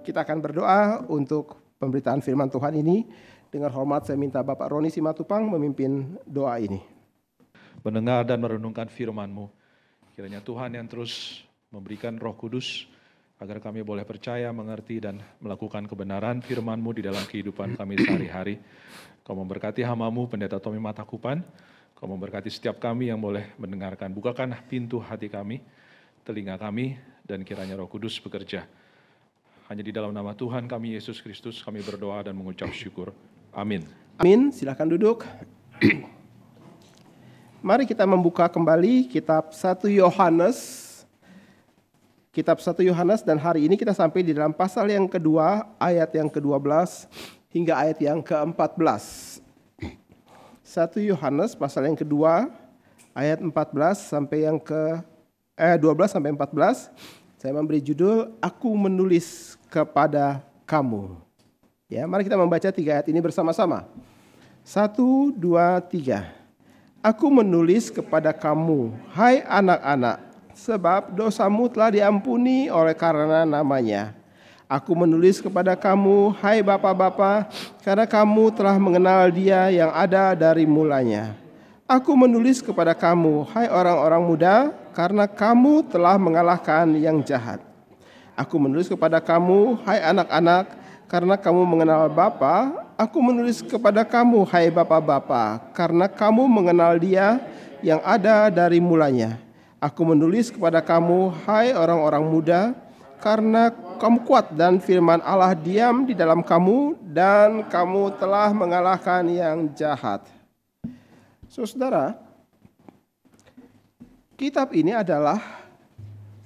Kita akan berdoa untuk pemberitaan firman Tuhan ini. Dengan hormat saya minta Bapak Roni Simatupang memimpin doa ini. Mendengar dan merenungkan firman-Mu, kiranya Tuhan yang terus memberikan Roh Kudus agar kami boleh percaya, mengerti, dan melakukan kebenaran firman-Mu di dalam kehidupan kami sehari-hari. Kau memberkati hamba-Mu, Pendeta Tommy Matakupan. Kau memberkati setiap kami yang boleh mendengarkan. Bukakan pintu hati kami, telinga kami, dan kiranya Roh Kudus bekerja. Hanya di dalam nama Tuhan kami, Yesus Kristus, kami berdoa dan mengucap syukur. Amin. Amin, silakan duduk. Mari kita membuka kembali kitab 1 Yohanes. Kitab 1 Yohanes, dan hari ini kita sampai di dalam pasal yang kedua, ayat yang ke-12 hingga ayat yang ke-14. 1 Yohanes pasal yang kedua, ayat 14 sampai yang 12 sampai 14. Saya memberi judul Aku Menulis Kepada Kamu. Ya, mari kita membaca 3 ayat ini bersama-sama. 1, 2, 3. Aku menulis kepada kamu, hai anak-anak, sebab dosamu telah diampuni oleh karena namanya. Aku menulis kepada kamu, hai bapa-bapa, karena kamu telah mengenal Dia yang ada dari mulanya. Aku menulis kepada kamu, hai orang-orang muda, karena kamu telah mengalahkan yang jahat. Aku menulis kepada kamu, hai anak-anak, karena kamu mengenal Bapa. Aku menulis kepada kamu, hai bapa-bapa, karena kamu mengenal Dia yang ada dari mulanya. Aku menulis kepada kamu, hai orang-orang muda, karena kamu kuat dan firman Allah diam di dalam kamu, dan kamu telah mengalahkan yang jahat. Saudara, kitab ini adalah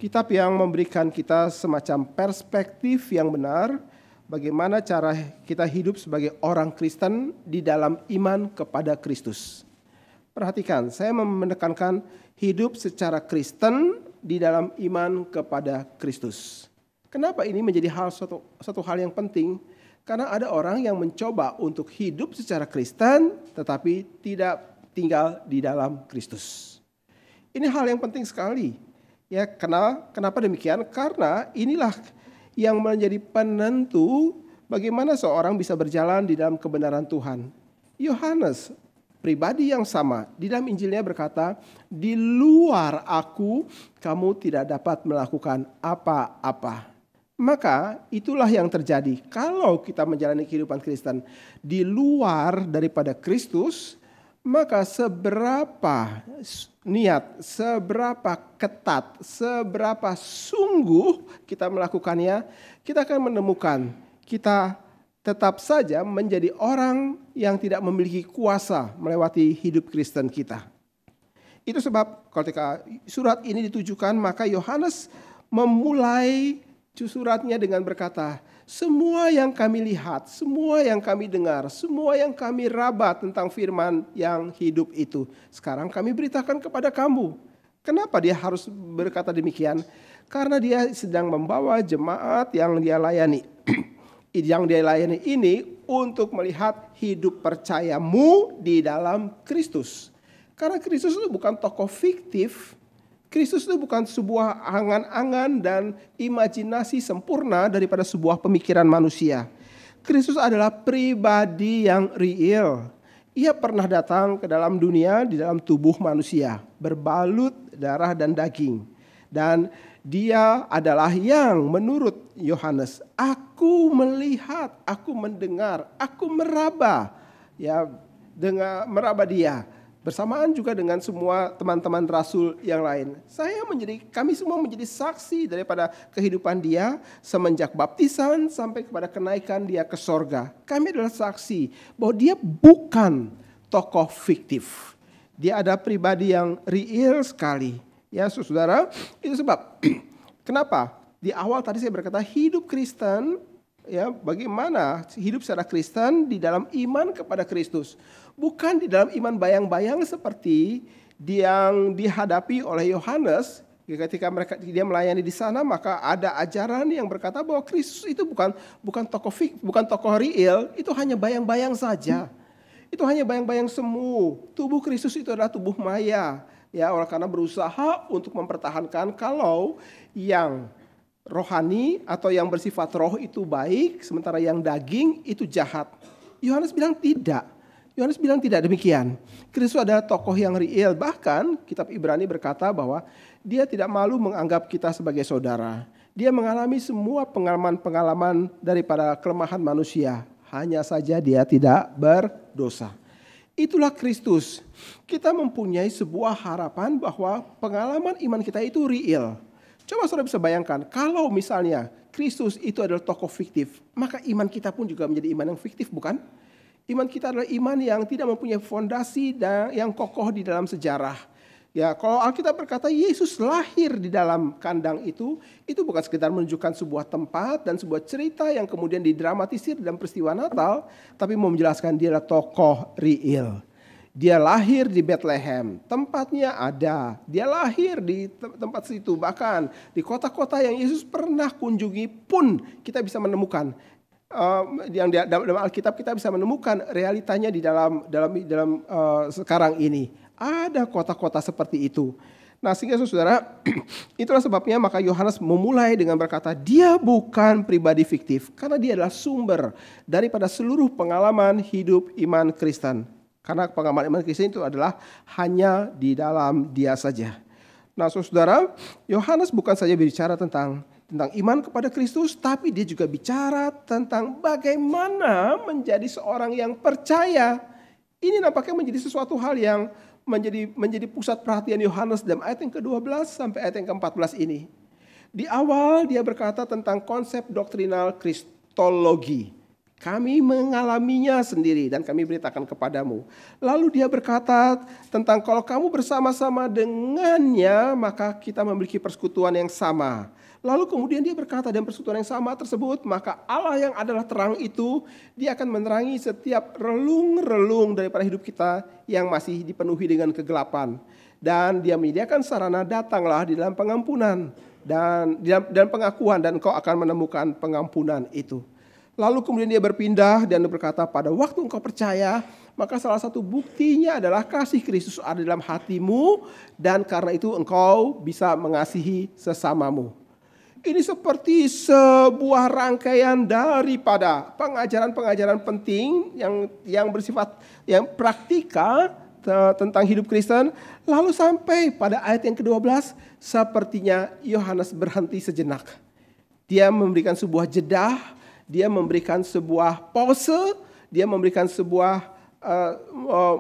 kitab yang memberikan kita semacam perspektif yang benar bagaimana cara kita hidup sebagai orang Kristen di dalam iman kepada Kristus. Perhatikan, saya menekankan hidup secara Kristen di dalam iman kepada Kristus. Kenapa ini menjadi satu hal yang penting? Karena ada orang yang mencoba untuk hidup secara Kristen tetapi tidak tinggal di dalam Kristus. Ini hal yang penting sekali. Ya, kenapa demikian? Karena inilah yang menjadi penentu bagaimana seorang bisa berjalan di dalam kebenaran Tuhan. Yohanes, pribadi yang sama, di dalam Injilnya berkata, di luar aku, kamu tidak dapat melakukan apa-apa. Maka itulah yang terjadi kalau kita menjalani kehidupan Kristen di luar daripada Kristus, maka seberapa niat, seberapa ketat, seberapa sungguh kita melakukannya, kita akan menemukan kita tetap saja menjadi orang yang tidak memiliki kuasa melewati hidup Kristen kita. Itu sebab ketika surat ini ditujukan, maka Yohanes memulai suratnya dengan berkata, semua yang kami lihat, semua yang kami dengar, semua yang kami raba tentang firman yang hidup itu, sekarang kami beritakan kepada kamu. Kenapa dia harus berkata demikian? Karena dia sedang membawa jemaat yang dia layani. Yang dia layani ini untuk melihat hidup percayamu di dalam Kristus. Karena Kristus itu bukan tokoh fiktif. Kristus itu bukan sebuah angan-angan dan imajinasi sempurna daripada sebuah pemikiran manusia. Kristus adalah pribadi yang real. Ia pernah datang ke dalam dunia di dalam tubuh manusia, berbalut darah dan daging. Dan dia adalah yang menurut Yohanes, aku melihat, aku mendengar, aku meraba, ya, meraba dia. Bersamaan juga dengan semua teman-teman rasul yang lain. Kami semua menjadi saksi daripada kehidupan dia semenjak baptisan sampai kepada kenaikan dia ke sorga. Kami adalah saksi bahwa dia bukan tokoh fiktif. Dia ada pribadi yang real sekali. Ya saudara, itu sebab kenapa di awal tadi saya berkata hidup Kristen, ya, bagaimana hidup secara Kristen di dalam iman kepada Kristus. Bukan di dalam iman bayang-bayang seperti yang dihadapi oleh Yohanes. Ketika dia melayani di sana, maka ada ajaran yang berkata bahwa Kristus itu bukan tokoh real, itu hanya bayang-bayang saja. Itu hanya bayang-bayang semu. Tubuh Kristus itu adalah tubuh maya. Ya, oleh karena berusaha untuk mempertahankan kalau yang rohani atau yang bersifat roh itu baik, sementara yang daging itu jahat. Yohanes bilang tidak. Yohanes bilang tidak demikian. Kristus adalah tokoh yang real. Bahkan kitab Ibrani berkata bahwa dia tidak malu menganggap kita sebagai saudara. Dia mengalami semua pengalaman-pengalaman daripada kelemahan manusia. Hanya saja dia tidak berdosa. Itulah Kristus. Kita mempunyai sebuah harapan bahwa pengalaman iman kita itu real. Coba saudara bisa bayangkan, kalau misalnya Kristus itu adalah tokoh fiktif, maka iman kita pun juga menjadi iman yang fiktif, bukan? Iman kita adalah iman yang tidak mempunyai fondasi dan yang kokoh di dalam sejarah. Ya, kalau Alkitab berkata Yesus lahir di dalam kandang itu bukan sekedar menunjukkan sebuah tempat dan sebuah cerita yang kemudian didramatisir dalam peristiwa Natal, tapi mau menjelaskan dia adalah tokoh real. Dia lahir di Bethlehem, tempatnya ada. Dia lahir di tempat situ, bahkan di kota-kota yang Yesus pernah kunjungi pun kita bisa menemukan. Yang dalam Alkitab kita bisa menemukan realitanya di dalam sekarang ini. Ada kota-kota seperti itu. Nah, sehingga saudara, itulah sebabnya maka Yohanes memulai dengan berkata, dia bukan pribadi fiktif karena dia adalah sumber daripada seluruh pengalaman hidup iman Kristen. Karena pengalaman iman Kristen itu adalah hanya di dalam dia saja. Nah, saudara, Yohanes bukan saja berbicara tentang iman kepada Kristus, tapi dia juga bicara tentang bagaimana menjadi seorang yang percaya. Ini nampaknya menjadi sesuatu hal yang menjadi pusat perhatian Yohanes dalam ayat yang ke-12 sampai ayat yang ke-14 ini. Di awal dia berkata tentang konsep doktrinal kristologi. Kami mengalaminya sendiri dan kami beritakan kepadamu. Lalu dia berkata tentang kalau kamu bersama-sama dengannya, maka kita memiliki persekutuan yang sama. Lalu kemudian dia berkata dalam persekutuan yang sama tersebut, maka Allah yang adalah terang itu, dia akan menerangi setiap relung-relung daripada hidup kita yang masih dipenuhi dengan kegelapan. Dan dia menyediakan sarana, datanglah di dalam pengampunan dan dalam pengakuan, dan engkau akan menemukan pengampunan itu. Lalu kemudian dia berpindah dan berkata, pada waktu engkau percaya, maka salah satu buktinya adalah kasih Kristus ada dalam hatimu, dan karena itu engkau bisa mengasihi sesamamu. Ini seperti sebuah rangkaian daripada pengajaran-pengajaran penting yang bersifat yang praktikal tentang hidup Kristen. Lalu sampai pada ayat yang ke-12, sepertinya Yohanes berhenti sejenak. Dia memberikan sebuah jeda. Dia memberikan sebuah pause, dia memberikan sebuah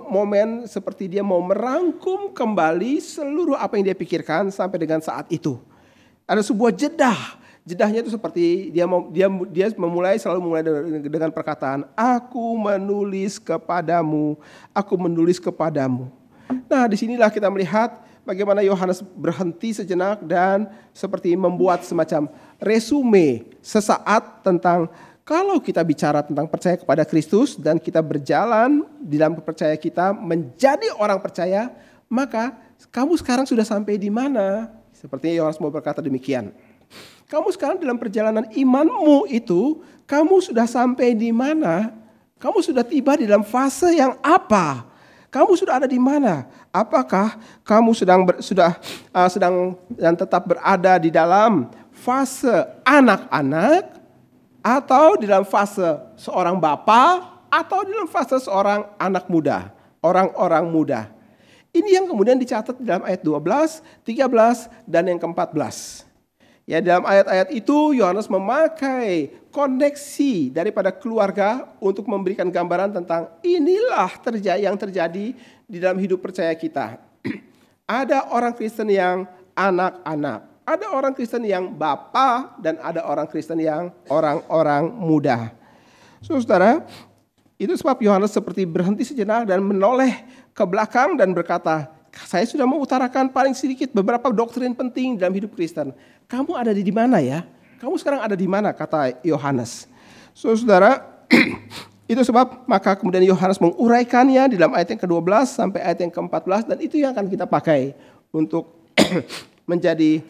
momen seperti dia mau merangkum kembali seluruh apa yang dia pikirkan sampai dengan saat itu. Ada sebuah jedah. Jedahnya itu seperti dia selalu memulai dengan perkataan, aku menulis kepadamu. Nah, disinilah kita melihat bagaimana Yohanes berhenti sejenak dan seperti membuat semacam resume sesaat tentang kalau kita bicara tentang percaya kepada Kristus dan kita berjalan di dalam percaya kita menjadi orang percaya, maka kamu sekarang sudah sampai di mana? Sepertinya Yohanes mau berkata demikian. Kamu sekarang dalam perjalanan imanmu itu, kamu sudah sampai di mana? Kamu sudah tiba di dalam fase yang apa? Kamu sudah ada di mana? Apakah kamu sedang dan tetap berada di dalam fase anak-anak, atau di dalam fase seorang bapa, atau di dalam fase seorang anak muda, orang-orang muda? Ini yang kemudian dicatat di dalam ayat 12, 13, dan yang ke-14. Ya, dalam ayat-ayat itu Yohanes memakai koneksi daripada keluarga untuk memberikan gambaran tentang inilah yang terjadi di dalam hidup percaya kita. Ada orang Kristen yang anak-anak, ada orang Kristen yang bapa, dan ada orang Kristen yang orang-orang muda. Saudara, itu sebab Yohanes seperti berhenti sejenak dan menoleh ke belakang dan berkata, saya sudah mengutarakan paling sedikit beberapa doktrin penting dalam hidup Kristen. Kamu ada di mana ya? Kamu sekarang ada di mana, kata Yohanes. Saudara, itu sebab maka kemudian Yohanes menguraikannya di dalam ayat yang ke-12 sampai ayat yang ke-14, dan itu yang akan kita pakai untuk menjadi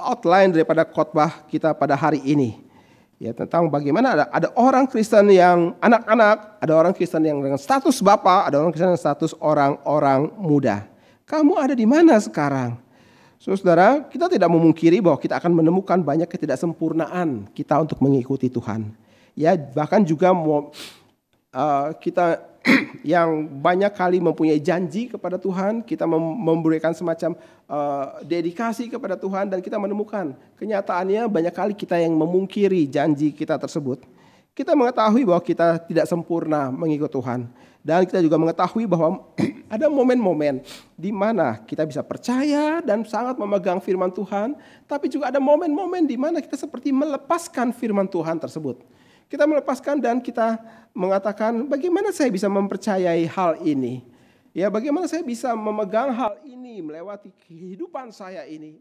outline daripada khotbah kita pada hari ini. Ya, tentang bagaimana ada orang Kristen yang anak-anak, ada orang Kristen yang dengan status bapa, ada orang Kristen yang status orang-orang muda. Kamu ada di mana sekarang? Saudara, kita tidak memungkiri bahwa kita akan menemukan banyak ketidaksempurnaan kita untuk mengikuti Tuhan. Ya, bahkan juga kita yang banyak kali mempunyai janji kepada Tuhan, kita memberikan semacam dedikasi kepada Tuhan, dan kita menemukan kenyataannya banyak kali kita yang memungkiri janji kita tersebut. Kita mengetahui bahwa kita tidak sempurna mengikut Tuhan. Dan kita juga mengetahui bahwa ada momen-momen di mana kita bisa percaya dan sangat memegang firman Tuhan, tapi juga ada momen-momen di mana kita seperti melepaskan firman Tuhan tersebut. Kita melepaskan dan kita mengatakan, bagaimana saya bisa mempercayai hal ini? Ya, bagaimana saya bisa memegang hal ini melewati kehidupan saya ini?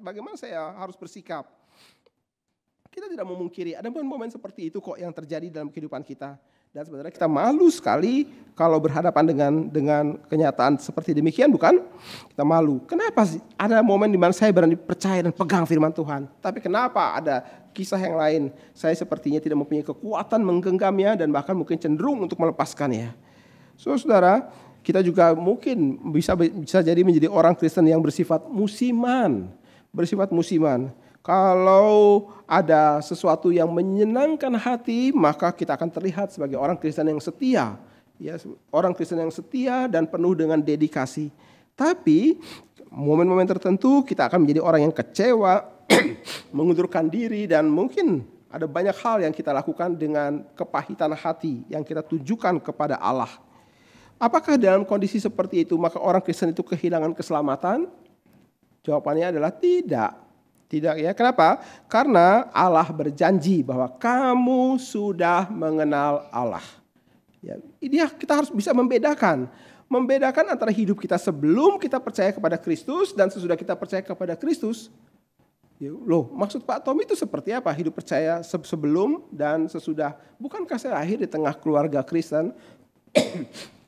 Bagaimana saya harus bersikap? Kita tidak memungkiri ada momen-momen seperti itu kok yang terjadi dalam kehidupan kita. Dan sebenarnya kita malu sekali kalau berhadapan dengan kenyataan seperti demikian, bukan? Kita malu. Kenapa sih ada momen di mana saya berani percaya dan pegang firman Tuhan? Tapi kenapa ada kisah yang lain? Saya sepertinya tidak mempunyai kekuatan menggenggamnya dan bahkan mungkin cenderung untuk melepaskannya. Saudara, kita juga mungkin bisa jadi menjadi orang Kristen yang bersifat musiman. Kalau ada sesuatu yang menyenangkan hati, maka kita akan terlihat sebagai orang Kristen yang setia. Ya, orang Kristen yang setia dan penuh dengan dedikasi. Tapi momen-momen tertentu kita akan menjadi orang yang kecewa, mengundurkan diri, dan mungkin ada banyak hal yang kita lakukan dengan kepahitan hati yang kita tujukan kepada Allah. Apakah dalam kondisi seperti itu maka orang Kristen itu kehilangan keselamatan? Jawabannya adalah tidak. Tidak, ya. Kenapa? Karena Allah berjanji bahwa kamu sudah mengenal Allah. Ya, ini kita harus bisa membedakan antara hidup kita sebelum kita percaya kepada Kristus dan sesudah kita percaya kepada Kristus. Ya, loh, maksud Pak Tom itu seperti apa? Hidup percaya sebelum dan sesudah. Bukankah saya lahir di tengah keluarga Kristen?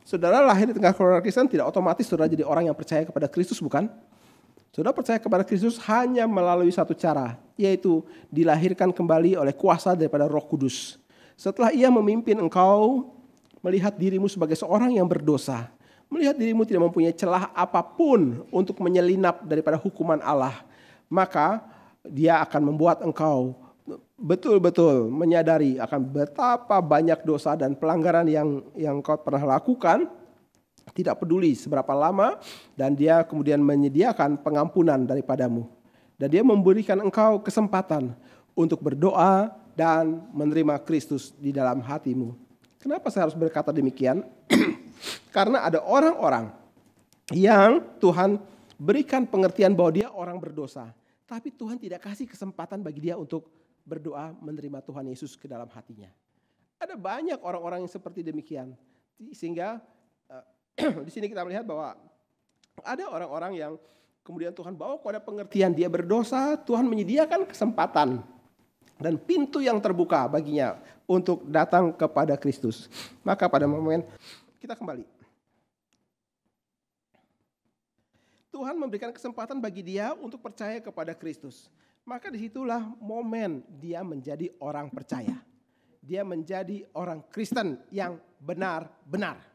Saudara lahir di tengah keluarga Kristen tidak otomatis saudara jadi orang yang percaya kepada Kristus, bukan? Saudara percaya kepada Kristus hanya melalui satu cara, yaitu dilahirkan kembali oleh kuasa daripada Roh Kudus. Setelah Ia memimpin engkau melihat dirimu sebagai seorang yang berdosa, melihat dirimu tidak mempunyai celah apapun untuk menyelinap daripada hukuman Allah, maka Dia akan membuat engkau betul-betul menyadari akan betapa banyak dosa dan pelanggaran yang kau pernah lakukan. Tidak peduli seberapa lama, dan Dia kemudian menyediakan pengampunan daripadamu. Dan Dia memberikan engkau kesempatan untuk berdoa dan menerima Kristus di dalam hatimu. Kenapa saya harus berkata demikian? Karena ada orang-orang yang Tuhan berikan pengertian bahwa dia orang berdosa, tapi Tuhan tidak kasih kesempatan bagi dia untuk berdoa menerima Tuhan Yesus ke dalam hatinya. Ada banyak orang-orang yang seperti demikian, sehingga di sini kita melihat bahwa ada orang-orang yang kemudian Tuhan bawa kepada pengertian dia berdosa, Tuhan menyediakan kesempatan dan pintu yang terbuka baginya untuk datang kepada Kristus. Maka pada momen kita kembali, Tuhan memberikan kesempatan bagi dia untuk percaya kepada Kristus. Maka disitulah momen dia menjadi orang percaya. Dia menjadi orang Kristen yang benar-benar.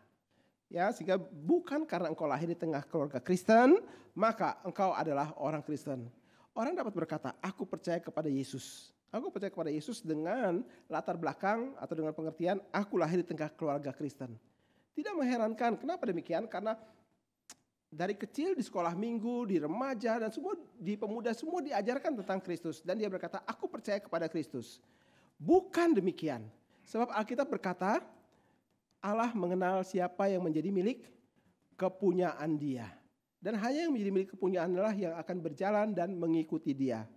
Ya, sehingga bukan karena engkau lahir di tengah keluarga Kristen, maka engkau adalah orang Kristen. Orang dapat berkata, aku percaya kepada Yesus. Aku percaya kepada Yesus dengan latar belakang atau dengan pengertian, aku lahir di tengah keluarga Kristen. Tidak mengherankan, kenapa demikian? Karena dari kecil di sekolah minggu, di remaja, dan semua di pemuda, semua diajarkan tentang Kristus. Dan dia berkata, aku percaya kepada Kristus. Bukan demikian. Sebab Alkitab berkata, Allah mengenal siapa yang menjadi milik kepunyaan Dia. Dan hanya yang menjadi milik kepunyaan adalah yang akan berjalan dan mengikuti Dia.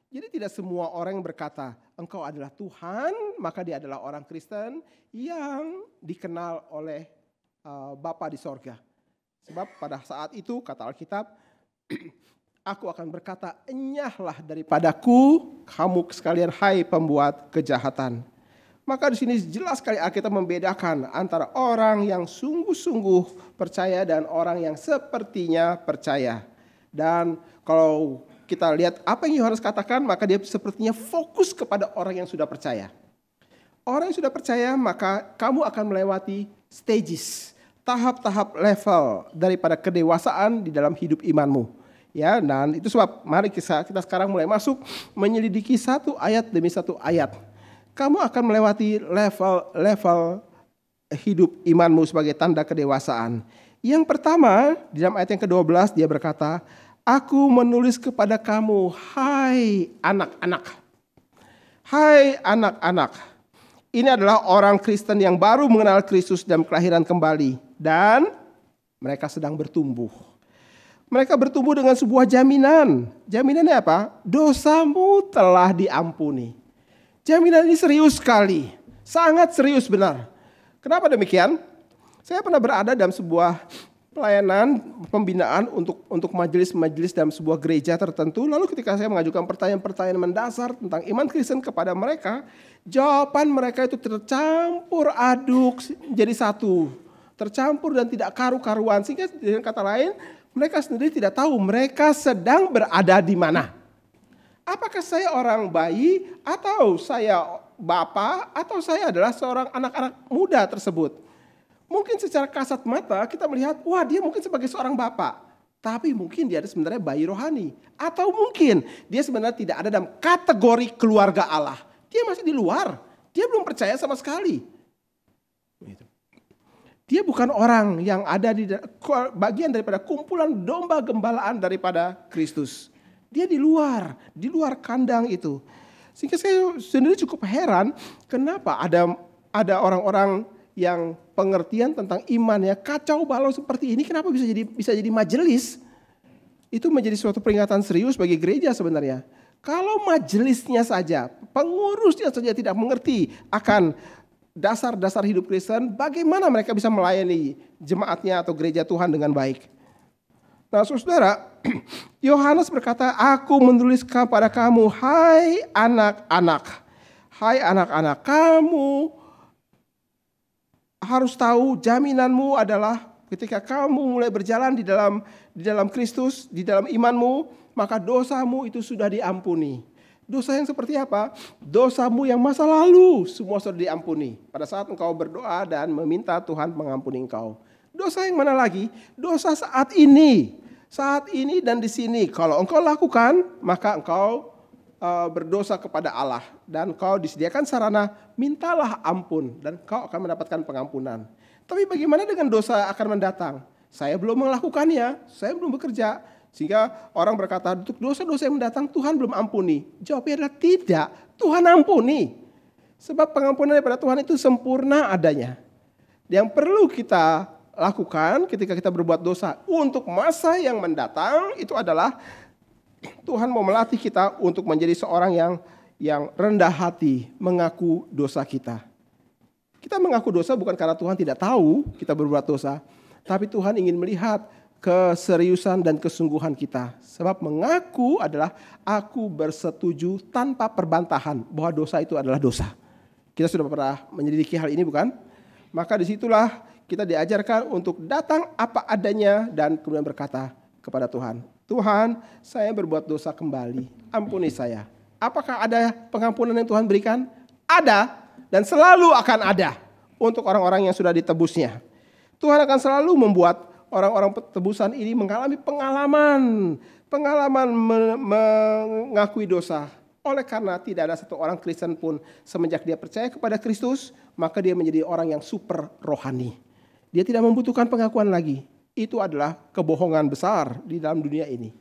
Jadi tidak semua orang yang berkata, engkau adalah Tuhan, maka dia adalah orang Kristen yang dikenal oleh Bapa di sorga. Sebab pada saat itu, kata Alkitab, aku akan berkata, enyahlah daripadaku, kamu sekalian hai pembuat kejahatan. Maka di sini jelas sekali Alkitab membedakan antara orang yang sungguh-sungguh percaya dan orang yang sepertinya percaya. Dan kalau kita lihat apa yang Yohanes katakan, maka dia sepertinya fokus kepada orang yang sudah percaya. Orang yang sudah percaya, maka kamu akan melewati stages, tahap-tahap level daripada kedewasaan di dalam hidup imanmu. Ya, dan itu sebab mari kita sekarang mulai masuk menyelidiki satu ayat demi satu ayat. Kamu akan melewati level hidup imanmu sebagai tanda kedewasaan. Yang pertama, di dalam ayat yang ke-12 dia berkata, aku menulis kepada kamu, hai anak-anak. Hai anak-anak. Ini adalah orang Kristen yang baru mengenal Kristus dan kelahiran kembali. Dan mereka sedang bertumbuh. Mereka bertumbuh dengan sebuah jaminan. Jaminannya apa? Dosamu telah diampuni. Jaminan ini serius sekali. Sangat serius benar. Kenapa demikian? Saya pernah berada dalam sebuah pelayanan pembinaan untuk majelis-majelis dalam sebuah gereja tertentu. Lalu ketika saya mengajukan pertanyaan-pertanyaan mendasar tentang iman Kristen kepada mereka, jawaban mereka itu tercampur aduk jadi satu. Tercampur dan tidak karu-karuan. Sehingga dengan kata lain, mereka sendiri tidak tahu mereka sedang berada di mana. Apakah saya orang bayi atau saya bapak atau saya adalah seorang anak-anak muda tersebut. Mungkin secara kasat mata kita melihat, wah dia mungkin sebagai seorang bapak. Tapi mungkin dia sebenarnya bayi rohani. Atau mungkin dia sebenarnya tidak ada dalam kategori keluarga Allah. Dia masih di luar. Dia belum percaya sama sekali. Dia bukan orang yang ada di bagian daripada kumpulan domba gembalaan daripada Kristus. Dia di luar kandang itu. Sehingga saya sendiri cukup heran kenapa ada orang-orang yang pengertian tentang imannya kacau balau seperti ini, kenapa bisa jadi majelis? Itu menjadi suatu peringatan serius bagi gereja sebenarnya. Kalau majelisnya saja, pengurusnya saja tidak mengerti akan dasar-dasar hidup Kristen, bagaimana mereka bisa melayani jemaatnya atau gereja Tuhan dengan baik? Nah, saudara, Yohanes berkata, aku menulis kepada kamu, hai anak-anak. Hai anak-anak, kamu harus tahu jaminanmu adalah ketika kamu mulai berjalan di dalam Kristus, di dalam imanmu, maka dosamu itu sudah diampuni. Dosa yang seperti apa? Dosamu yang masa lalu semua sudah diampuni. Pada saat engkau berdoa dan meminta Tuhan mengampuni engkau. Dosa yang mana lagi? Dosa saat ini. Saat ini dan di sini. Kalau engkau lakukan, maka engkau berdosa kepada Allah. Dan engkau disediakan sarana, mintalah ampun. Dan engkau akan mendapatkan pengampunan. Tapi bagaimana dengan dosa akan mendatang? Saya belum melakukannya, saya belum bekerja. Sehingga orang berkata, untuk dosa-dosa yang mendatang Tuhan belum ampuni. Jawabnya adalah tidak, Tuhan ampuni. Sebab pengampunan daripada Tuhan itu sempurna adanya. Yang perlu kita lakukan ketika kita berbuat dosa untuk masa yang mendatang itu adalah Tuhan mau melatih kita untuk menjadi seorang yang rendah hati, mengaku dosa kita. Kita mengaku dosa bukan karena Tuhan tidak tahu kita berbuat dosa, tapi Tuhan ingin melihat keseriusan dan kesungguhan kita. Sebab mengaku adalah aku bersetuju tanpa perbantahan bahwa dosa itu adalah dosa. Kita sudah pernah menyelidiki hal ini bukan? Maka disitulah kita diajarkan untuk datang apa adanya dan kemudian berkata kepada Tuhan, Tuhan, saya berbuat dosa kembali, ampuni saya. Apakah ada pengampunan yang Tuhan berikan? Ada dan selalu akan ada untuk orang-orang yang sudah ditebusnya. Tuhan akan selalu membuat orang-orang tebusan ini mengalami pengalaman mengakui dosa. Oleh karena tidak ada satu orang Kristen pun semenjak dia percaya kepada Kristus, maka dia menjadi orang yang super rohani. Dia tidak membutuhkan pengakuan lagi. Itu adalah kebohongan besar di dalam dunia ini.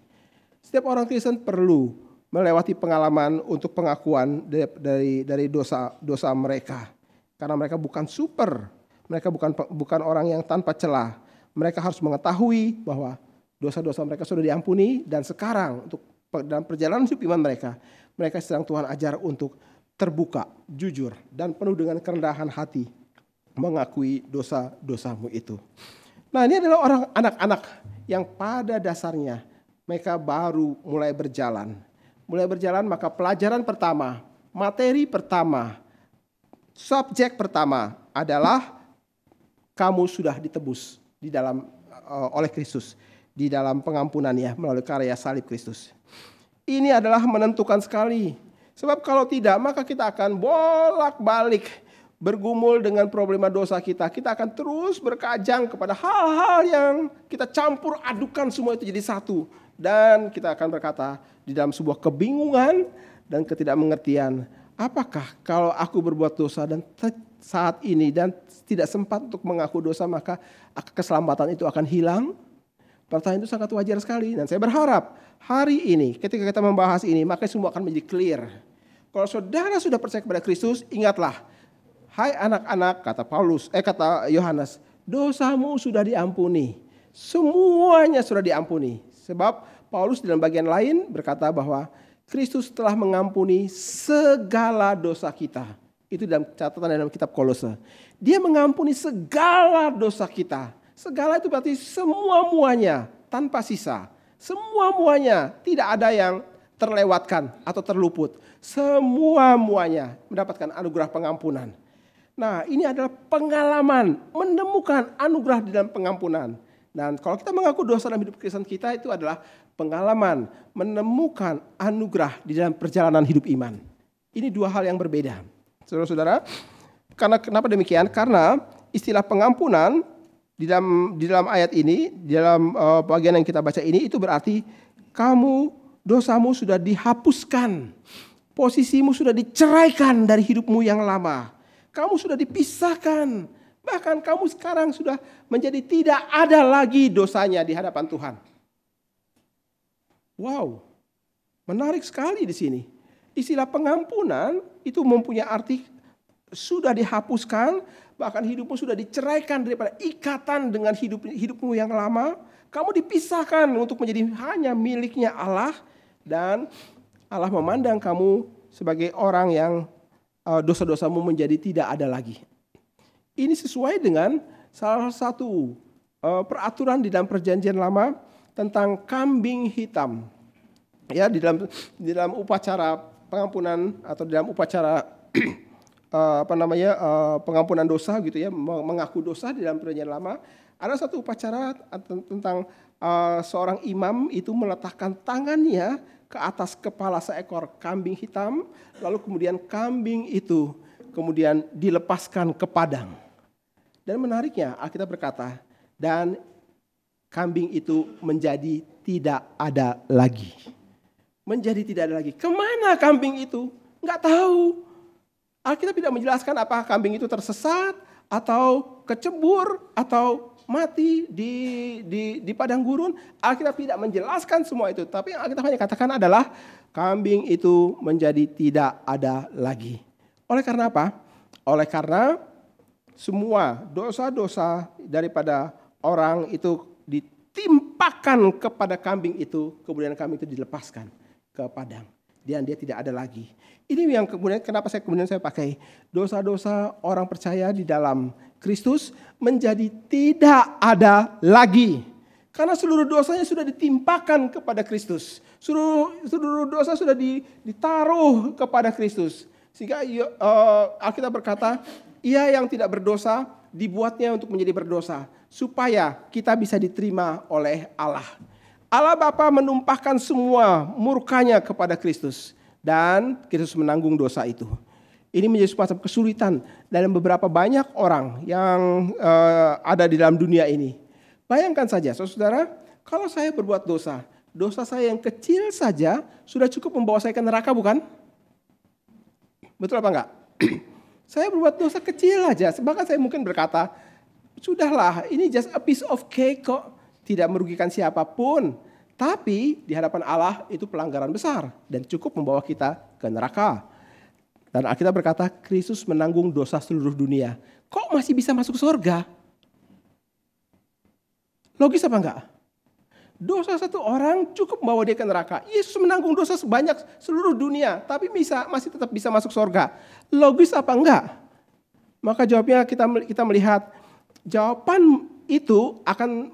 Setiap orang Kristen perlu melewati pengalaman untuk pengakuan dari dosa mereka. Karena mereka bukan super, mereka bukan orang yang tanpa celah. Mereka harus mengetahui bahwa dosa-dosa mereka sudah diampuni dan sekarang untuk dalam perjalanan hidup iman mereka sedang Tuhan ajar untuk terbuka, jujur dan penuh dengan kerendahan hati mengakui dosa-dosamu itu. Nah, ini adalah orang anak-anak yang pada dasarnya mereka baru mulai berjalan. Mulai berjalan maka pelajaran pertama, materi pertama, subjek pertama adalah kamu sudah ditebus di dalam oleh Kristus, di dalam pengampunannya melalui karya salib Kristus. Ini adalah menentukan sekali. Sebab kalau tidak, maka kita akan bolak-balik bergumul dengan problema dosa kita. Kita akan terus berkajang kepada hal-hal yang kita campur adukan semua itu jadi satu. Dan kita akan berkata di dalam sebuah kebingungan dan ketidakmengertian, apakah kalau aku berbuat dosa dan saat ini dan tidak sempat untuk mengaku dosa, maka keselamatan itu akan hilang? Pertanyaan itu sangat wajar sekali. Dan saya berharap hari ini ketika kita membahas ini, maka semua akan menjadi clear. Kalau saudara sudah percaya kepada Kristus, ingatlah, hai anak-anak, kata Yohanes, dosamu sudah diampuni. Semuanya sudah diampuni. Sebab Paulus dalam bagian lain berkata bahwa Kristus telah mengampuni segala dosa kita. Itu dalam catatan dalam kitab Kolose. Dia mengampuni segala dosa kita. Segala itu berarti semua-muanya tanpa sisa. Semua-muanya, tidak ada yang terlewatkan atau terluput. Semua-muanya mendapatkan anugerah pengampunan. Nah, ini adalah pengalaman menemukan anugerah di dalam pengampunan. Dan kalau kita mengaku dosa dalam hidup Kristen kita, itu adalah pengalaman menemukan anugerah di dalam perjalanan hidup iman. Ini dua hal yang berbeda. Saudara-saudara, kenapa demikian? Karena istilah pengampunan di dalam ayat ini, di dalam bagian yang kita baca ini, itu berarti dosamu sudah dihapuskan. Posisimu sudah diceraikan dari hidupmu yang lama. Kamu sudah dipisahkan. Bahkan kamu sekarang sudah menjadi tidak ada lagi dosanya di hadapan Tuhan. Wow, menarik sekali di sini. Istilah pengampunan itu mempunyai arti sudah dihapuskan, bahkan hidupmu sudah diceraikan daripada ikatan dengan hidupmu yang lama. Kamu dipisahkan untuk menjadi hanya miliknya Allah, dan Allah memandang kamu sebagai orang yang dosa-dosamu menjadi tidak ada lagi. Ini sesuai dengan salah satu peraturan di dalam Perjanjian Lama tentang kambing hitam. Ya, di dalam upacara pengampunan atau di dalam upacara pengampunan dosa gitu ya, mengaku dosa di dalam Perjanjian Lama, ada satu upacara tentang seorang imam itu meletakkan tangannya ke atas kepala seekor kambing hitam, lalu kemudian kambing itu kemudian dilepaskan ke padang. Dan menariknya Alkitab berkata, dan kambing itu menjadi tidak ada lagi. Menjadi tidak ada lagi. Kemana kambing itu? Enggak tahu. Alkitab tidak menjelaskan apakah kambing itu tersesat atau kecebur atau mati di padang gurun. Alkitab tidak menjelaskan semua itu. Tapi yang Alkitab hanya katakan adalah kambing itu menjadi tidak ada lagi. Oleh karena apa? Oleh karena semua dosa-dosa daripada orang itu ditimpakan kepada kambing itu, kemudian kambing itu dilepaskan ke padang, dan dia tidak ada lagi. Ini yang kemudian kenapa saya pakai dosa-dosa orang percaya di dalam Kristus menjadi tidak ada lagi. Karena seluruh dosanya sudah ditimpakan kepada Kristus. Seluruh dosa sudah ditaruh kepada Kristus. Sehingga Alkitab berkata, ia yang tidak berdosa dibuatnya untuk menjadi berdosa, supaya kita bisa diterima oleh Allah. Allah Bapa menumpahkan semua murkanya kepada Kristus, dan Kristus menanggung dosa itu. Ini menjadi semacam kesulitan dalam beberapa banyak orang yang ada di dalam dunia ini. Bayangkan saja, saudara, kalau saya berbuat dosa saya yang kecil saja sudah cukup membawa saya ke neraka, bukan? Betul apa enggak? Saya berbuat dosa kecil aja, bahkan saya mungkin berkata, sudahlah, ini just a piece of cake kok, tidak merugikan siapapun. Tapi di hadapan Allah itu pelanggaran besar dan cukup membawa kita ke neraka. Dan Alkitab berkata, Kristus menanggung dosa seluruh dunia. Kok masih bisa masuk surga? Logis apa enggak? Dosa satu orang cukup membawa dia ke neraka. Yesus menanggung dosa sebanyak seluruh dunia, tapi masih tetap bisa masuk surga. Logis apa enggak? Maka jawabnya kita melihat jawaban itu akan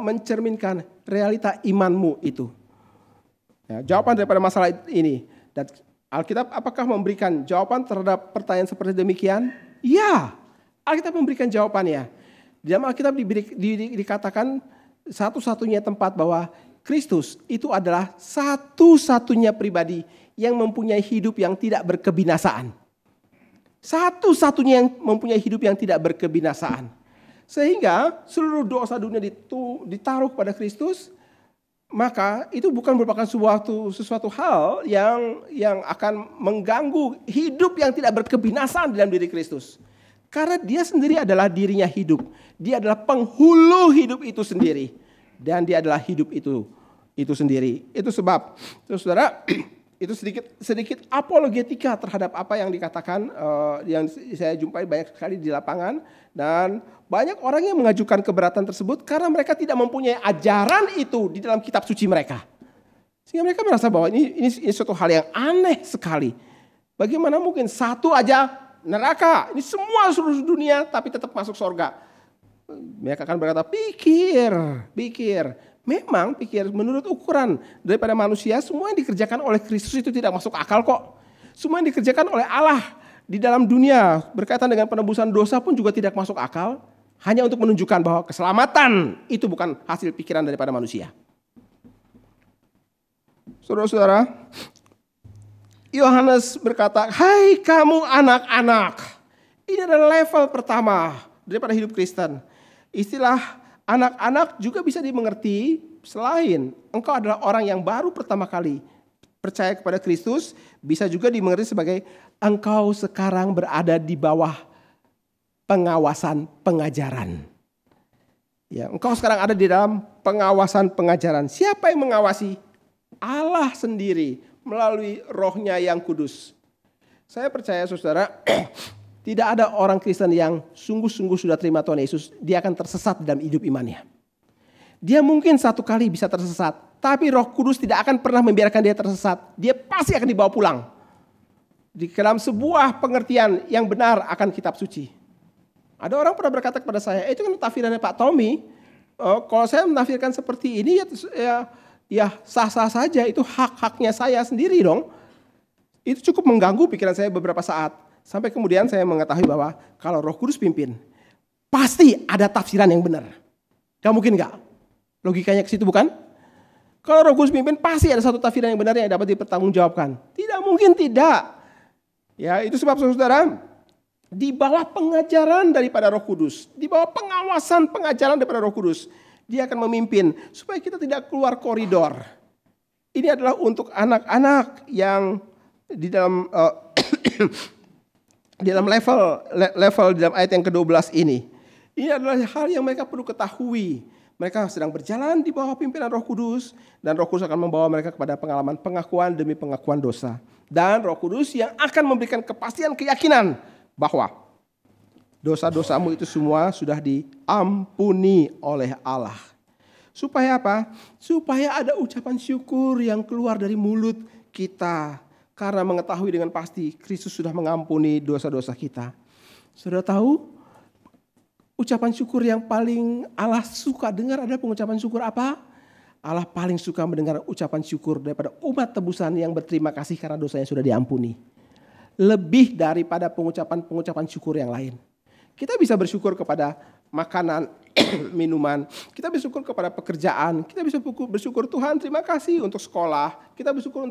mencerminkan realita imanmu itu. Ya, jawaban daripada masalah ini. Dan Alkitab apakah memberikan jawaban terhadap pertanyaan seperti demikian? Ya, Alkitab memberikan jawabannya. Di dalam Alkitab dikatakan satu-satunya tempat bahwa Kristus itu adalah satu-satunya pribadi yang mempunyai hidup yang tidak berkebinasaan. Satu-satunya yang mempunyai hidup yang tidak berkebinasaan. Sehingga seluruh dosa dunia ditaruh kepada Kristus, maka itu bukan merupakan sesuatu hal yang akan mengganggu hidup yang tidak berkebinasan dalam diri Kristus. Karena dia sendiri adalah dirinya hidup. Dia adalah penghulu hidup itu sendiri. Dan dia adalah hidup itu sendiri. Itu sebab, saudara, itu sedikit apologetika terhadap apa yang dikatakan, yang saya jumpai banyak sekali di lapangan. Dan banyak orang yang mengajukan keberatan tersebut karena mereka tidak mempunyai ajaran itu di dalam kitab suci mereka. Sehingga mereka merasa bahwa ini suatu hal yang aneh sekali. Bagaimana mungkin satu aja neraka, ini semua seluruh dunia tapi tetap masuk surga. Mereka akan berkata, pikir. Memang pikir menurut ukuran daripada manusia, semua yang dikerjakan oleh Kristus itu tidak masuk akal kok. Semua yang dikerjakan oleh Allah di dalam dunia berkaitan dengan penebusan dosa pun juga tidak masuk akal. Hanya untuk menunjukkan bahwa keselamatan itu bukan hasil pikiran daripada manusia. Saudara-saudara, Yohanes berkata, hai kamu anak-anak. Ini adalah level pertama daripada hidup Kristen. Istilah anak-anak juga bisa dimengerti selain engkau adalah orang yang baru pertama kali percaya kepada Kristus, bisa juga dimengerti sebagai engkau sekarang berada di bawah pengawasan pengajaran. Ya, engkau sekarang ada di dalam pengawasan pengajaran. Siapa yang mengawasi? Allah sendiri melalui Roh-Nya yang kudus. Saya percaya saudara, tidak ada orang Kristen yang sungguh-sungguh sudah terima Tuhan Yesus, dia akan tersesat dalam hidup imannya. Dia mungkin satu kali bisa tersesat, tapi Roh Kudus tidak akan pernah membiarkan dia tersesat. Dia pasti akan dibawa pulang di dalam sebuah pengertian yang benar akan kitab suci. Ada orang pernah berkata kepada saya, itu kan tafsirannya Pak Tommy. Kalau saya menafsirkan seperti ini ya sah-sah saja, itu hak-haknya saya sendiri dong. Itu cukup mengganggu pikiran saya beberapa saat. Sampai kemudian saya mengetahui bahwa kalau Roh Kudus pimpin, pasti ada tafsiran yang benar. Gak mungkin gak? Logikanya ke situ bukan? Kalau Roh Kudus pimpin, pasti ada satu tafsiran yang benar yang dapat dipertanggungjawabkan. Tidak mungkin tidak. Ya, itu sebab saudara, di bawah pengajaran daripada Roh Kudus, di bawah pengawasan pengajaran daripada Roh Kudus, dia akan memimpin supaya kita tidak keluar koridor. Ini adalah untuk anak-anak yang di dalam di dalam level di dalam ayat yang ke-12 ini. Ini adalah hal yang mereka perlu ketahui. Mereka sedang berjalan di bawah pimpinan Roh Kudus dan Roh Kudus akan membawa mereka kepada pengalaman pengakuan demi pengakuan dosa. Dan Roh Kudus yang akan memberikan kepastian keyakinan bahwa dosa-dosamu itu semua sudah diampuni oleh Allah. Supaya apa? Supaya ada ucapan syukur yang keluar dari mulut kita. Karena mengetahui dengan pasti Kristus sudah mengampuni dosa-dosa kita. Sudah tahu? Ucapan syukur yang paling Allah suka dengar adalah pengucapan syukur apa? Allah paling suka mendengar ucapan syukur daripada umat tebusan yang berterima kasih karena dosanya sudah diampuni. Lebih daripada pengucapan syukur yang lain. Kita bisa bersyukur kepada makanan, minuman, kita bersyukur kepada pekerjaan, kita bisa bersyukur Tuhan terima kasih untuk sekolah, kita bersyukur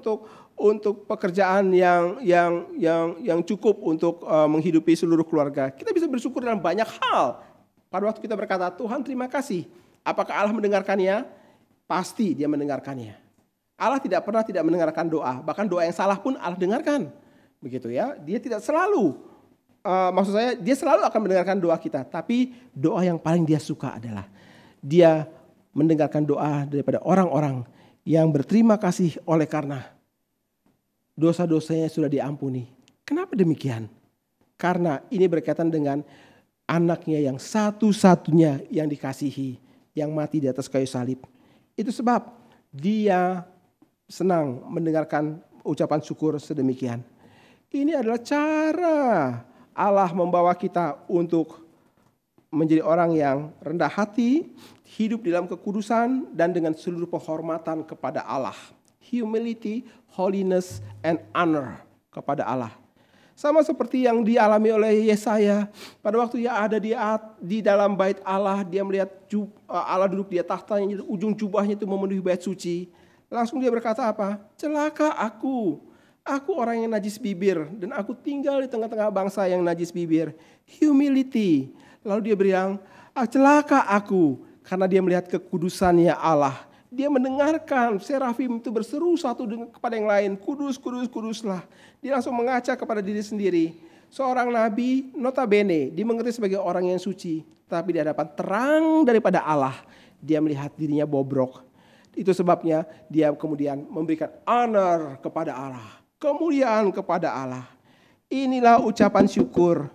untuk pekerjaan yang cukup untuk menghidupi seluruh keluarga. Kita bisa bersyukur dalam banyak hal. Pada waktu kita berkata Tuhan terima kasih, apakah Allah mendengarkannya? Pasti dia mendengarkannya. Allah tidak pernah tidak mendengarkan doa, bahkan doa yang salah pun Allah dengarkan. Begitu ya, dia tidak selalu maksud saya dia selalu akan mendengarkan doa kita. Tapi doa yang paling dia suka adalah dia mendengarkan doa daripada orang-orang yang berterima kasih oleh karena dosa-dosanya sudah diampuni. Kenapa demikian? Karena ini berkaitan dengan anaknya yang satu-satunya yang dikasihi, yang mati di atas kayu salib. Itu sebab dia senang mendengarkan ucapan syukur sedemikian. Ini adalah cara Allah membawa kita untuk menjadi orang yang rendah hati, hidup dalam kekudusan dan dengan seluruh penghormatan kepada Allah. Humility, holiness, and honor kepada Allah. Sama seperti yang dialami oleh Yesaya pada waktu ia ada di dalam bait Allah, dia melihat Allah duduk di tahtanya, ujung jubahnya itu memenuhi bait suci. Langsung dia berkata apa? Celaka aku orang yang najis bibir dan aku tinggal di tengah-tengah bangsa yang najis bibir. Humility. Lalu dia bilang, celaka aku karena dia melihat kekudusannya Allah. Dia mendengarkan serafim itu berseru satu kepada yang lain, kudus, kudus, kuduslah. Dia langsung mengaca kepada diri sendiri. Seorang nabi notabene dimengerti sebagai orang yang suci, tapi di hadapan terang daripada Allah, dia melihat dirinya bobrok. Itu sebabnya dia kemudian memberikan honor kepada Allah, kemuliaan kepada Allah. Inilah ucapan syukur.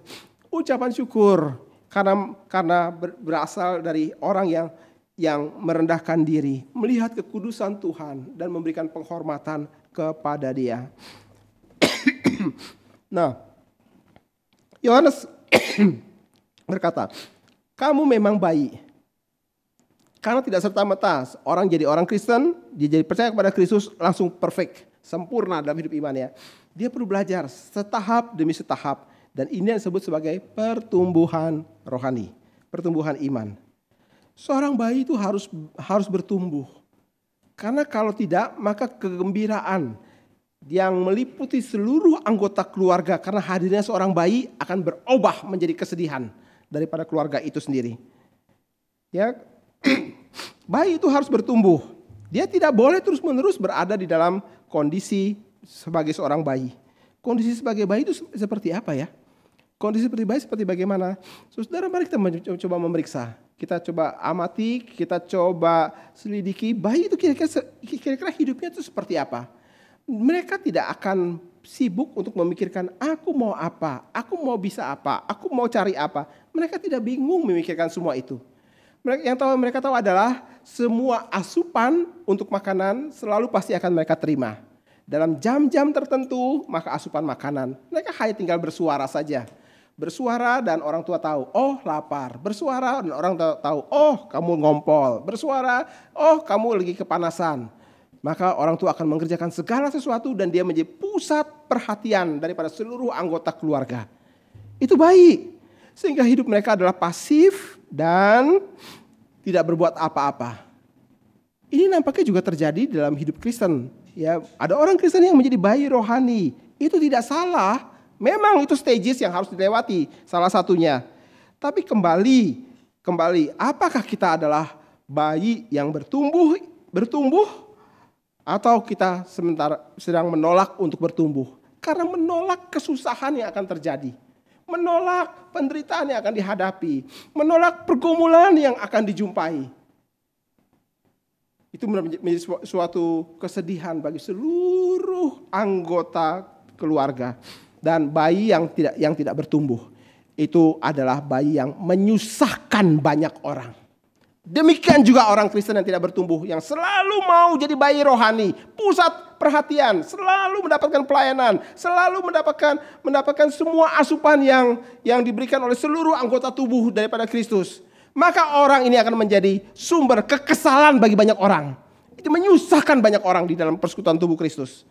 Ucapan syukur karena berasal dari orang yang merendahkan diri, melihat kekudusan Tuhan dan memberikan penghormatan kepada Dia. Nah, Yohanes berkata, kamu memang baik. Karena tidak serta-merta orang jadi orang Kristen, dia jadi percaya kepada Kristus langsung perfect, sempurna dalam hidup imannya. Dia perlu belajar setahap demi setahap. Dan ini yang disebut sebagai pertumbuhan rohani, pertumbuhan iman. Seorang bayi itu harus bertumbuh. Karena kalau tidak, maka kegembiraan yang meliputi seluruh anggota keluarga karena hadirnya seorang bayi akan berubah menjadi kesedihan daripada keluarga itu sendiri. Ya, bayi itu harus bertumbuh. Dia tidak boleh terus-menerus berada di dalam kondisi sebagai seorang bayi. Kondisi sebagai bayi itu seperti apa ya? Kondisi seperti bayi seperti bagaimana? Saudara, mari kita coba memeriksa. Kita coba amati, kita coba selidiki bayi itu kira-kira hidupnya itu seperti apa. Mereka tidak akan sibuk untuk memikirkan aku mau apa, aku mau bisa apa, aku mau cari apa. Mereka tidak bingung memikirkan semua itu. Mereka tahu adalah semua asupan untuk makanan selalu pasti akan mereka terima. Dalam jam-jam tertentu maka asupan makanan. Mereka hanya tinggal bersuara saja. Bersuara dan orang tua tahu, oh lapar. Bersuara dan orang tua tahu, oh kamu ngompol. Bersuara, oh kamu lagi kepanasan. Maka orang tua akan mengerjakan segala sesuatu dan dia menjadi pusat perhatian daripada seluruh anggota keluarga. Itu baik. Sehingga hidup mereka adalah pasif dan tidak berbuat apa-apa. Ini nampaknya juga terjadi dalam hidup Kristen. Ya, ada orang Kristen yang menjadi bayi rohani. Itu tidak salah. Memang itu stages yang harus dilewati, salah satunya. Tapi kembali, apakah kita adalah bayi yang bertumbuh atau kita sedang menolak untuk bertumbuh? Karena menolak kesusahan yang akan terjadi. Menolak penderitaan yang akan dihadapi. Menolak pergumulan yang akan dijumpai. Itu menjadi suatu kesedihan bagi seluruh anggota keluarga. Dan bayi yang tidak bertumbuh itu adalah bayi yang menyusahkan banyak orang. Demikian juga orang Kristen yang tidak bertumbuh, yang selalu mau jadi bayi rohani, pusat perhatian, selalu mendapatkan pelayanan, selalu mendapatkan semua asupan yang diberikan oleh seluruh anggota tubuh daripada Kristus. Maka orang ini akan menjadi sumber kekesalan bagi banyak orang. Itu menyusahkan banyak orang di dalam persekutuan tubuh Kristus.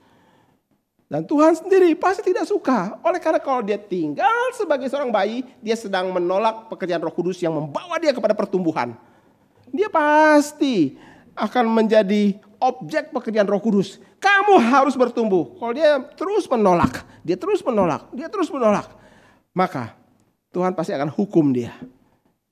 Dan Tuhan sendiri pasti tidak suka. Oleh karena kalau dia tinggal sebagai seorang bayi, dia sedang menolak pekerjaan Roh Kudus yang membawa dia kepada pertumbuhan. Dia pasti akan menjadi objek pekerjaan Roh Kudus. Kamu harus bertumbuh. Kalau dia terus menolak, maka Tuhan pasti akan hukum dia.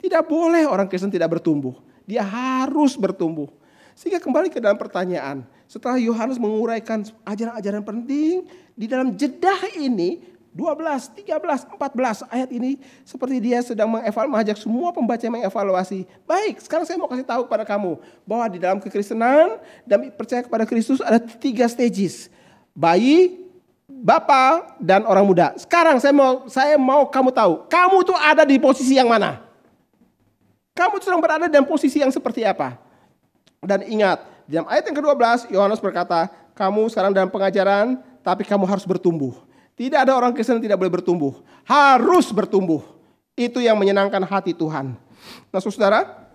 Tidak boleh orang Kristen tidak bertumbuh. Dia harus bertumbuh. Sehingga kembali ke dalam pertanyaan. Setelah Yohanes menguraikan ajaran-ajaran penting, di dalam jedah ini 12, 13, 14 ayat ini seperti dia sedang mengajak semua pembaca mengevaluasi. Baik, sekarang saya mau kasih tahu kepada kamu bahwa di dalam kekristenan dan percaya kepada Kristus ada 3 stages. Bayi, bapa, dan orang muda. Sekarang saya mau kamu tahu, kamu tuh ada di posisi yang mana? Kamu sedang berada dalam posisi yang seperti apa? Dan ingat, dalam ayat yang ke-12 Yohanes berkata, kamu sekarang dalam pengajaran, tapi kamu harus bertumbuh. Tidak ada orang Kristen yang tidak boleh bertumbuh. Harus bertumbuh. Itu yang menyenangkan hati Tuhan. Nah saudara,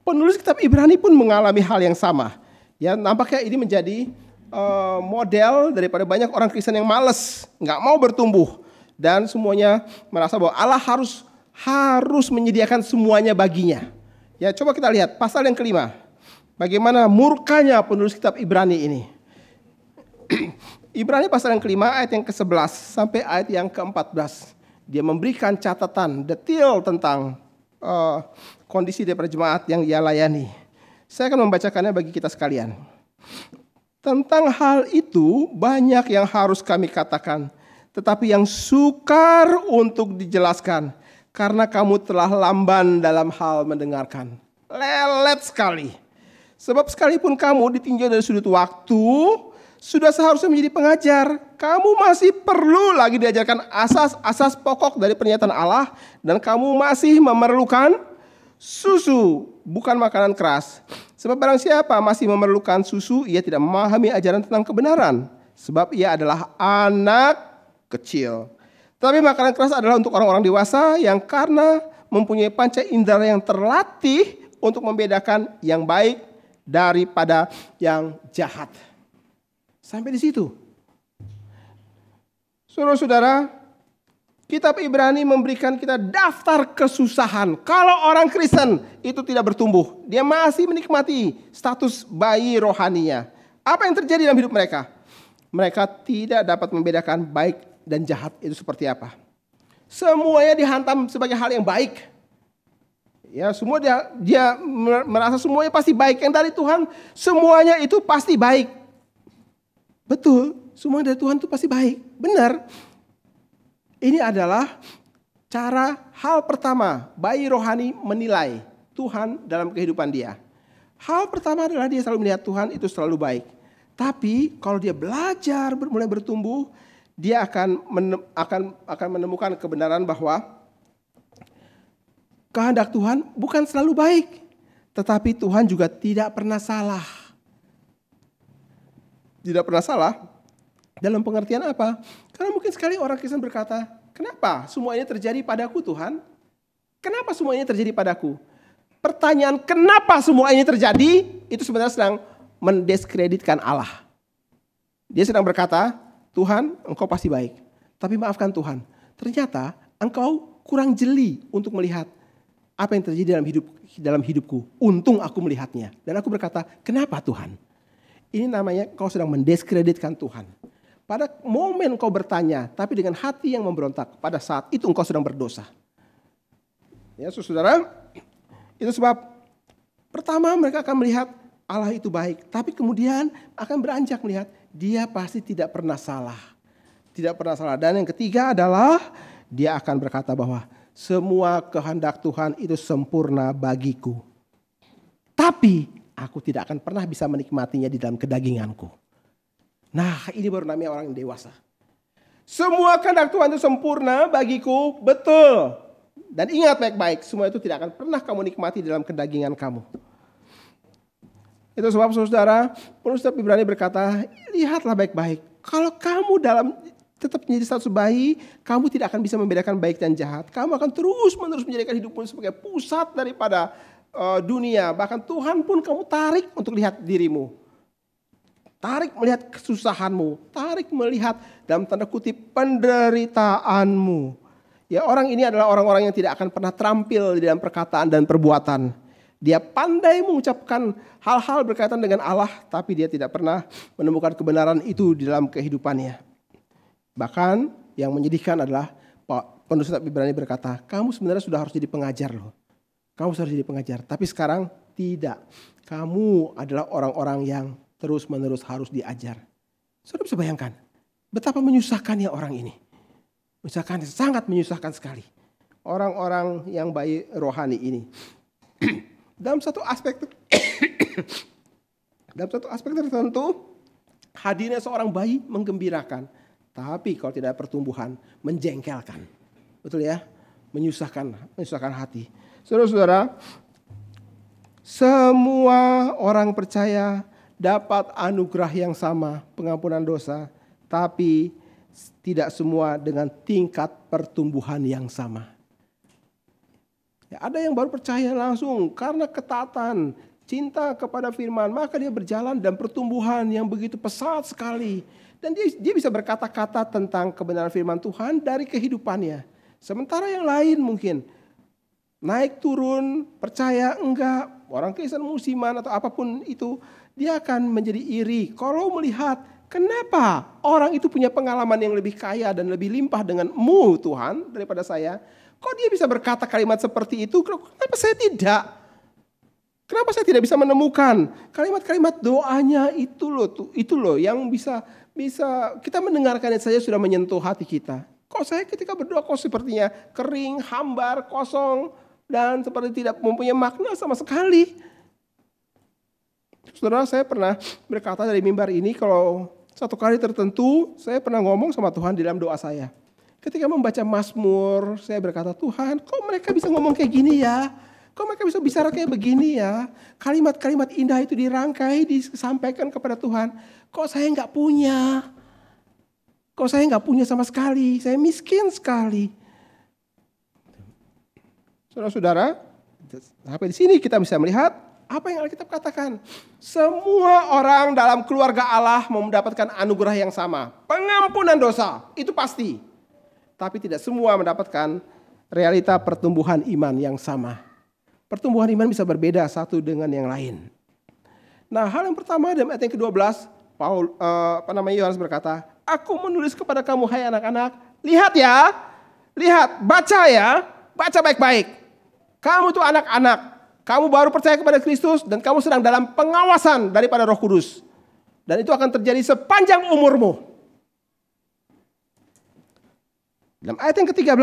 penulis kitab Ibrani pun mengalami hal yang sama. Ya, nampaknya ini menjadi model daripada banyak orang Kristen yang malas, nggak mau bertumbuh. Dan semuanya merasa bahwa Allah harus menyediakan semuanya baginya. Ya, coba kita lihat pasal yang ke-5. Bagaimana murkanya penulis kitab Ibrani ini. Ibrani pasal yang ke-5 ayat yang ke-11 sampai ayat yang ke-14. Dia memberikan catatan detail tentang kondisi daripada jemaat yang ia layani. Saya akan membacakannya bagi kita sekalian. Tentang hal itu banyak yang harus kami katakan, tetapi yang sukar untuk dijelaskan, karena kamu telah lamban dalam hal mendengarkan. Lelet sekali. Sebab sekalipun kamu ditinjau dari sudut waktu, sudah seharusnya menjadi pengajar. Kamu masih perlu lagi diajarkan asas-asas pokok dari pernyataan Allah, dan kamu masih memerlukan susu, bukan makanan keras. Sebab barang siapa masih memerlukan susu, ia tidak memahami ajaran tentang kebenaran, sebab ia adalah anak kecil. Tapi makanan keras adalah untuk orang-orang dewasa yang karena mempunyai panca indera yang terlatih untuk membedakan yang baik daripada yang jahat. Sampai di situ. Saudara-saudara, kitab Ibrani memberikan kita daftar kesusahan. Kalau orang Kristen itu tidak bertumbuh, dia masih menikmati status bayi rohaninya. Apa yang terjadi dalam hidup mereka? Mereka tidak dapat membedakan baik dan jahat itu seperti apa. Semuanya dihantam sebagai hal yang baik. Ya, semua dia merasa semuanya pasti baik. Yang dari Tuhan semuanya itu pasti baik. Betul, semua dari Tuhan itu pasti baik. Benar. Ini adalah cara hal pertama bayi rohani menilai Tuhan dalam kehidupan dia. Hal pertama adalah dia selalu melihat Tuhan itu selalu baik. Tapi kalau dia belajar mulai bertumbuh, dia akan menemukan kebenaran bahwa kehendak Tuhan bukan selalu baik, tetapi Tuhan juga tidak pernah salah. Tidak pernah salah dalam pengertian apa? Karena mungkin sekali orang Kristen berkata, kenapa semua ini terjadi padaku Tuhan? Kenapa semua ini terjadi padaku? Pertanyaan kenapa semua ini terjadi, itu sebenarnya sedang mendiskreditkan Allah. Dia sedang berkata, Tuhan engkau pasti baik. Tapi maafkan Tuhan, ternyata engkau kurang jeli untuk melihat apa yang terjadi dalam hidupku. Untung aku melihatnya. Dan aku berkata, kenapa Tuhan? Ini namanya kau sedang mendiskreditkan Tuhan. Pada momen kau bertanya, tapi dengan hati yang memberontak, pada saat itu engkau sedang berdosa. Ya, saudara, itu sebab pertama mereka akan melihat Allah itu baik, tapi kemudian akan beranjak melihat dia pasti tidak pernah salah. Tidak pernah salah. Dan yang ketiga adalah dia akan berkata bahwa semua kehendak Tuhan itu sempurna bagiku. Tapi aku tidak akan pernah bisa menikmatinya di dalam kedaginganku. Nah, ini baru namanya orang yang dewasa. Semua kehendak Tuhan itu sempurna bagiku, betul. Dan ingat baik-baik, semua itu tidak akan pernah kamu nikmati dalam kedagingan kamu. Itu sebab saudara, penulis kitab Ibrani berkata, lihatlah baik-baik. Kalau kamu tetap menjadi status bayi, kamu tidak akan bisa membedakan baik dan jahat. Kamu akan terus-menerus menjadikan hidupmu sebagai pusat daripada dunia. Bahkan Tuhan pun kamu tarik untuk lihat dirimu. Tarik melihat kesusahanmu. Tarik melihat dalam tanda kutip penderitaanmu. Ya, orang ini adalah orang-orang yang tidak akan pernah terampil di dalam perkataan dan perbuatan. Dia pandai mengucapkan hal-hal berkaitan dengan Allah, tapi dia tidak pernah menemukan kebenaran itu di dalam kehidupannya. Bahkan yang menyedihkan adalah penulis kitab Ibrani berkata, kamu sebenarnya sudah harus jadi pengajar loh. Kamu harus jadi pengajar, tapi sekarang tidak. Kamu adalah orang-orang yang terus-menerus harus diajar. Saudara bisa bayangkan betapa menyusahkannya orang ini. Menyusahkan, sangat menyusahkan sekali. Orang-orang yang bayi rohani ini. Dalam satu aspek tertentu, hadirnya seorang bayi menggembirakan. Tapi kalau tidak ada pertumbuhan, menjengkelkan. Betul ya? Menyusahkan hati. Saudara-saudara, semua orang percaya dapat anugerah yang sama, pengampunan dosa, tapi tidak semua dengan tingkat pertumbuhan yang sama. Ya, ada yang baru percaya langsung karena ketaatan, cinta kepada firman, maka dia berjalan dan pertumbuhan yang begitu pesat sekali. Dan dia bisa berkata-kata tentang kebenaran firman Tuhan dari kehidupannya. Sementara yang lain mungkin naik turun, percaya enggak, orang Kristen musiman atau apapun itu, dia akan menjadi iri kalau melihat kenapa orang itu punya pengalaman yang lebih kaya dan lebih limpah denganmu Tuhan daripada saya. Kok dia bisa berkata kalimat seperti itu, kenapa saya tidak? Kenapa saya tidak bisa menemukan kalimat-kalimat doanya itu loh yang bisa kita mendengarkannya saja sudah menyentuh hati kita. Kok saya ketika berdoa kok sepertinya kering, hambar, kosong, dan seperti tidak mempunyai makna sama sekali. Saudara, saya pernah berkata dari mimbar ini kalau satu kali tertentu saya pernah ngomong sama Tuhan di dalam doa saya. Ketika membaca Mazmur, saya berkata, Tuhan, kok mereka bisa ngomong kayak gini ya? Kok mereka bisa bicara kayak begini ya? Kalimat-kalimat indah itu dirangkai, disampaikan kepada Tuhan. Kok saya nggak punya? Kok saya nggak punya sama sekali? Saya miskin sekali. Saudara-saudara, sampai di sini kita bisa melihat apa yang Alkitab katakan. Semua orang dalam keluarga Allah mau mendapatkan anugerah yang sama. Pengampunan dosa, itu pasti. Tapi tidak semua mendapatkan realita pertumbuhan iman yang sama. Pertumbuhan iman bisa berbeda satu dengan yang lain. Nah, hal yang pertama dalam ayat yang ke-12, Yohanes berkata, aku menulis kepada kamu hai anak-anak, lihat ya, lihat, baca ya, baca baik-baik. Kamu tuh anak-anak, kamu baru percaya kepada Kristus dan kamu sedang dalam pengawasan daripada Roh Kudus. Dan itu akan terjadi sepanjang umurmu. Dalam ayat yang ke-13,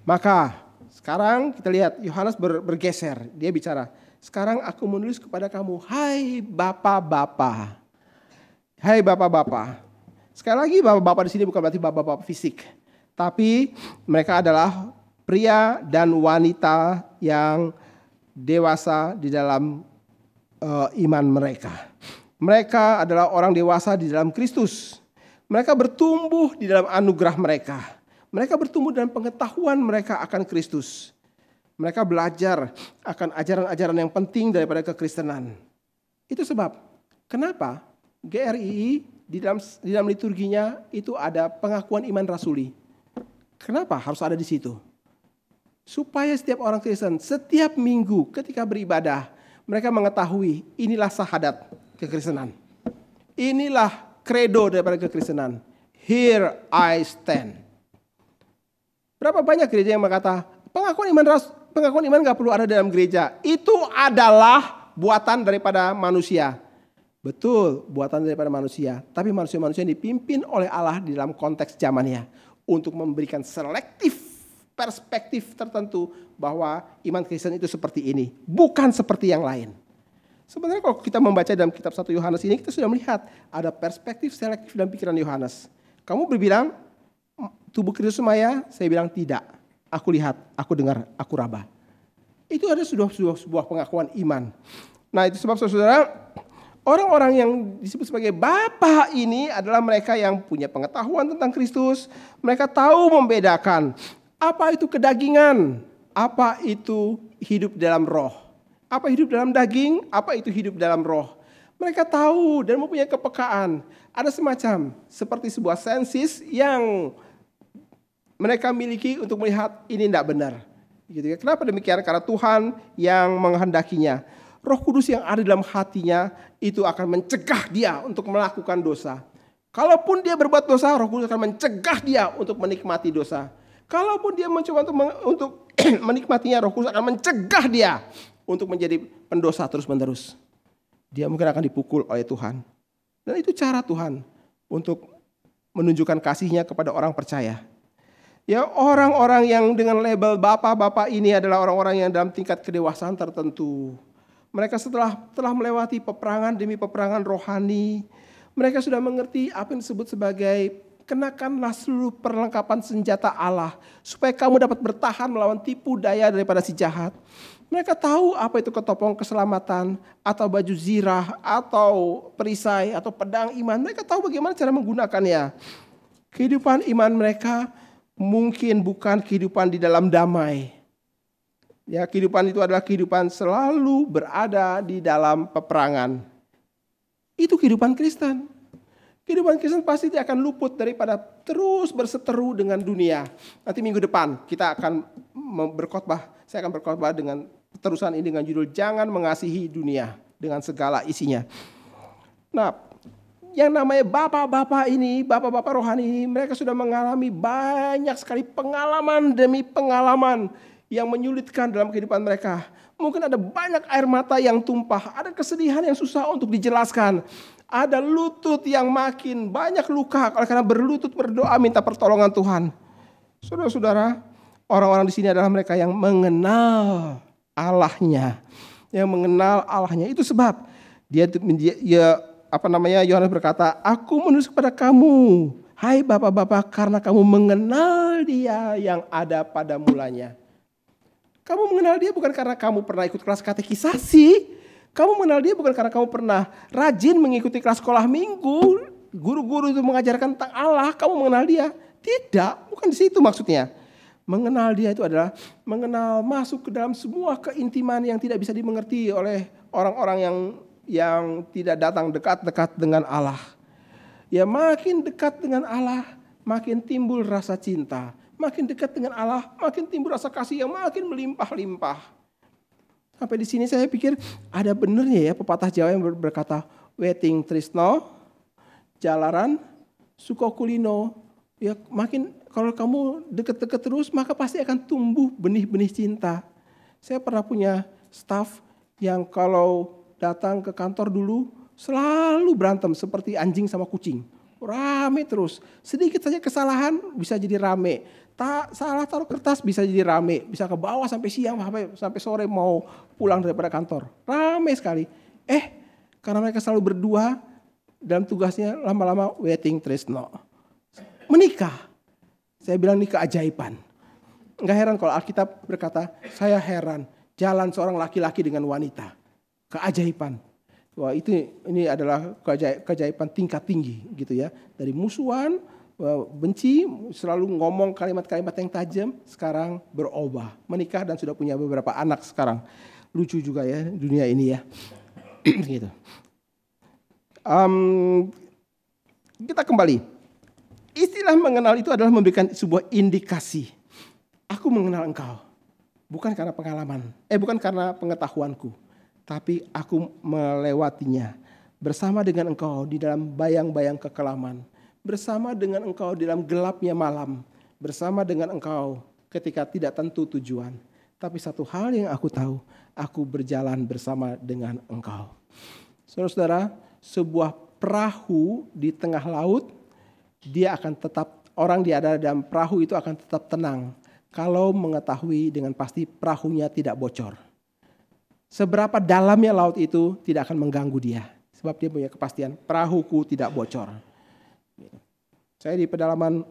maka sekarang kita lihat Yohanes bergeser, dia bicara, sekarang aku menulis kepada kamu, hai bapak-bapak. Hai bapak-bapak. Sekali lagi bapak-bapak di sini bukan berarti bapak-bapak fisik, tapi mereka adalah pria dan wanita yang dewasa di dalam iman mereka. Mereka adalah orang dewasa di dalam Kristus. Mereka bertumbuh di dalam anugerah mereka. Mereka bertumbuh dalam pengetahuan mereka akan Kristus. Mereka belajar akan ajaran-ajaran yang penting daripada kekristenan. Itu sebab kenapa GRII di dalam liturginya itu ada pengakuan iman rasuli. Kenapa harus ada di situ? Supaya setiap orang Kristen setiap minggu ketika beribadah mereka mengetahui inilah syahadat kekristenan. Inilah kredo daripada kekristenan. Here I stand. Berapa banyak gereja yang berkata pengakuan iman gak perlu ada dalam gereja. Itu adalah buatan daripada manusia. Betul, buatan daripada manusia. Tapi manusia-manusia yang dipimpin oleh Allah di dalam konteks zamannya. Untuk memberikan selektif perspektif tertentu bahwa iman Kristen itu seperti ini. Bukan seperti yang lain. Sebenarnya kalau kita membaca dalam kitab 1 Yohanes ini kita sudah melihat ada perspektif selektif dalam pikiran Yohanes. Kamu berbilang tubuh Kristus semaya, saya bilang tidak. Aku lihat, aku dengar, aku raba. Itu ada sebuah pengakuan iman. Nah itu sebab saudara, orang-orang yang disebut sebagai Bapa ini adalah mereka yang punya pengetahuan tentang Kristus. Mereka tahu membedakan apa itu kedagingan, apa itu hidup dalam roh. Apa hidup dalam daging, apa itu hidup dalam roh. Mereka tahu dan mempunyai kepekaan. Ada semacam seperti sebuah sensis yang mereka miliki untuk melihat ini tidak benar. Gitu ya. Kenapa demikian? Karena Tuhan yang menghendakinya. Roh Kudus yang ada dalam hatinya itu akan mencegah dia untuk melakukan dosa. Kalaupun dia berbuat dosa, Roh Kudus akan mencegah dia untuk menikmati dosa. Kalaupun dia mencoba untuk menikmatinya, Roh Kudus akan mencegah dia untuk menjadi pendosa terus-menerus. Dia mungkin akan dipukul oleh Tuhan. Dan itu cara Tuhan untuk menunjukkan kasih-Nya kepada orang percaya. Ya, orang-orang yang dengan label bapak-bapak ini adalah orang-orang yang dalam tingkat kedewasaan tertentu. Mereka telah melewati peperangan demi peperangan rohani. Mereka sudah mengerti apa yang disebut sebagai kenakanlah seluruh perlengkapan senjata Allah. Supaya kamu dapat bertahan melawan tipu daya daripada si jahat. Mereka tahu apa itu ketopong keselamatan, atau baju zirah, atau perisai, atau pedang iman. Mereka tahu bagaimana cara menggunakannya. Kehidupan iman mereka mungkin bukan kehidupan di dalam damai. Ya, kehidupan itu adalah kehidupan selalu berada di dalam peperangan. Itu kehidupan Kristen. Kehidupan Kristen pasti dia akan luput daripada terus berseteru dengan dunia. Nanti minggu depan kita akan berkhotbah. Saya akan berkhotbah dengan terusan ini dengan judul Jangan Mengasihi Dunia dengan segala isinya. Nah, yang namanya bapak-bapak ini, bapak-bapak rohani ini, mereka sudah mengalami banyak sekali pengalaman demi pengalaman yang menyulitkan dalam kehidupan mereka. Mungkin ada banyak air mata yang tumpah, ada kesedihan yang susah untuk dijelaskan. Ada lutut yang makin banyak luka karena berlutut berdoa minta pertolongan Tuhan. Saudara-saudara, orang-orang di sini adalah mereka yang mengenal Allahnya. Yang mengenal Allahnya. Itu sebab Yohanes berkata, aku menulis kepada kamu, hai bapak-bapak, karena kamu mengenal Dia yang ada pada mulanya. Kamu mengenal Dia bukan karena kamu pernah ikut kelas katekisasi. Kamu mengenal Dia bukan karena kamu pernah rajin mengikuti kelas sekolah minggu. Guru-guru itu mengajarkan tentang Allah, kamu mengenal Dia. Tidak, bukan di situ maksudnya. Mengenal Dia itu adalah mengenal, masuk ke dalam semua keintiman yang tidak bisa dimengerti oleh orang-orang yang tidak datang dekat-dekat dengan Allah. Ya, makin dekat dengan Allah, makin timbul rasa cinta. Makin dekat dengan Allah, makin timbul rasa kasih yang makin melimpah-limpah. Sampai di sini saya pikir ada benernya ya pepatah Jawa yang berkata, weting trisno, jalaran, sukokulino. Ya, makin kalau kamu deket-deket terus, maka pasti akan tumbuh benih-benih cinta. Saya pernah punya staff yang kalau datang ke kantor dulu selalu berantem seperti anjing sama kucing. Rame terus. Sedikit saja kesalahan bisa jadi rame. Salah taruh kertas bisa jadi rame. Bisa ke bawah sampai siang, sampai sore mau pulang daripada kantor. Rame sekali. Karena mereka selalu berdua dalam tugasnya lama-lama weting tresno. Menikah. Saya bilang ini keajaiban. Enggak heran kalau Alkitab berkata, saya heran jalan seorang laki-laki dengan wanita. Keajaiban. Wah, ini adalah keajaiban tingkat tinggi gitu ya. Dari musuhan, benci, selalu ngomong kalimat-kalimat yang tajam, sekarang berubah. Menikah dan sudah punya beberapa anak sekarang. Lucu juga ya dunia ini ya. Gitu. Kita kembali. Istilah mengenal itu adalah memberikan sebuah indikasi. Aku mengenal engkau. Bukan karena pengalaman. Bukan karena pengetahuanku. Tapi aku melewatinya. Bersama dengan engkau di dalam bayang-bayang kekelaman. Bersama dengan engkau di dalam gelapnya malam. Bersama dengan engkau ketika tidak tentu tujuan. Tapi satu hal yang aku tahu. Aku berjalan bersama dengan engkau. Saudara-saudara, sebuah perahu di tengah laut, dia akan tetap, orang di dalam perahu itu akan tetap tenang kalau mengetahui dengan pasti perahunya tidak bocor. Seberapa dalamnya laut itu tidak akan mengganggu dia, sebab dia punya kepastian perahuku tidak bocor. Saya di pedalaman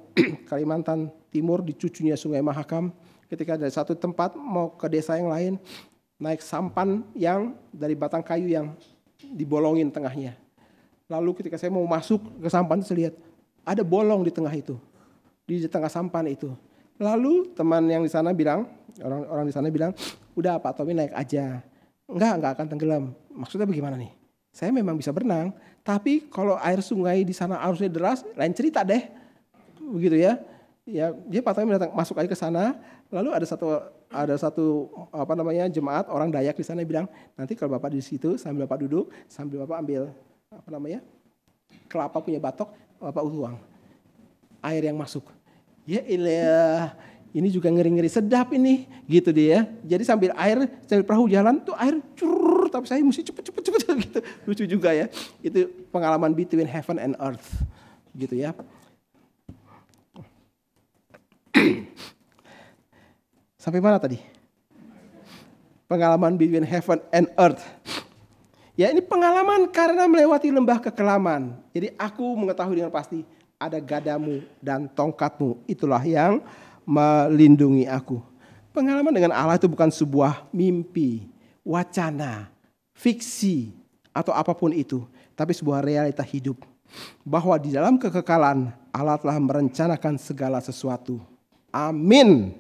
Kalimantan Timur di cucunya Sungai Mahakam, ketika dari satu tempat mau ke desa yang lain, naik sampan yang dari batang kayu yang dibolongin tengahnya. Lalu ketika saya mau masuk ke sampan, saya lihat ada bolong di tengah itu, di tengah sampan itu. Lalu teman yang di sana bilang, orang di sana bilang, udah Pak Tommy naik aja, enggak akan tenggelam. Maksudnya bagaimana nih? Saya memang bisa berenang, tapi kalau air sungai di sana arusnya deras, lain cerita deh, begitu ya. Ya, dia Pak Tommy datang masuk aja ke sana. Lalu ada satu jemaat orang Dayak di sana bilang, nanti kalau Bapak di situ sambil Bapak duduk, sambil Bapak ambil kelapa punya batok, Bapak tuang air yang masuk. Ya ilah, ini juga ngeri-ngeri sedap ini, gitu dia. Jadi sambil perahu jalan tuh air curur, tapi saya mesti cepet gitu. Lucu juga ya. Itu pengalaman between heaven and earth, gitu ya. Sampai mana tadi? Pengalaman between heaven and earth. Ya, ini pengalaman karena melewati lembah kekelaman. Jadi aku mengetahui dengan pasti ada gadamu dan tongkatmu. Itulah yang melindungi aku. Pengalaman dengan Allah itu bukan sebuah mimpi, wacana, fiksi, atau apapun itu. Tapi sebuah realita hidup. Bahwa di dalam kekekalan Allah telah merencanakan segala sesuatu. Amin.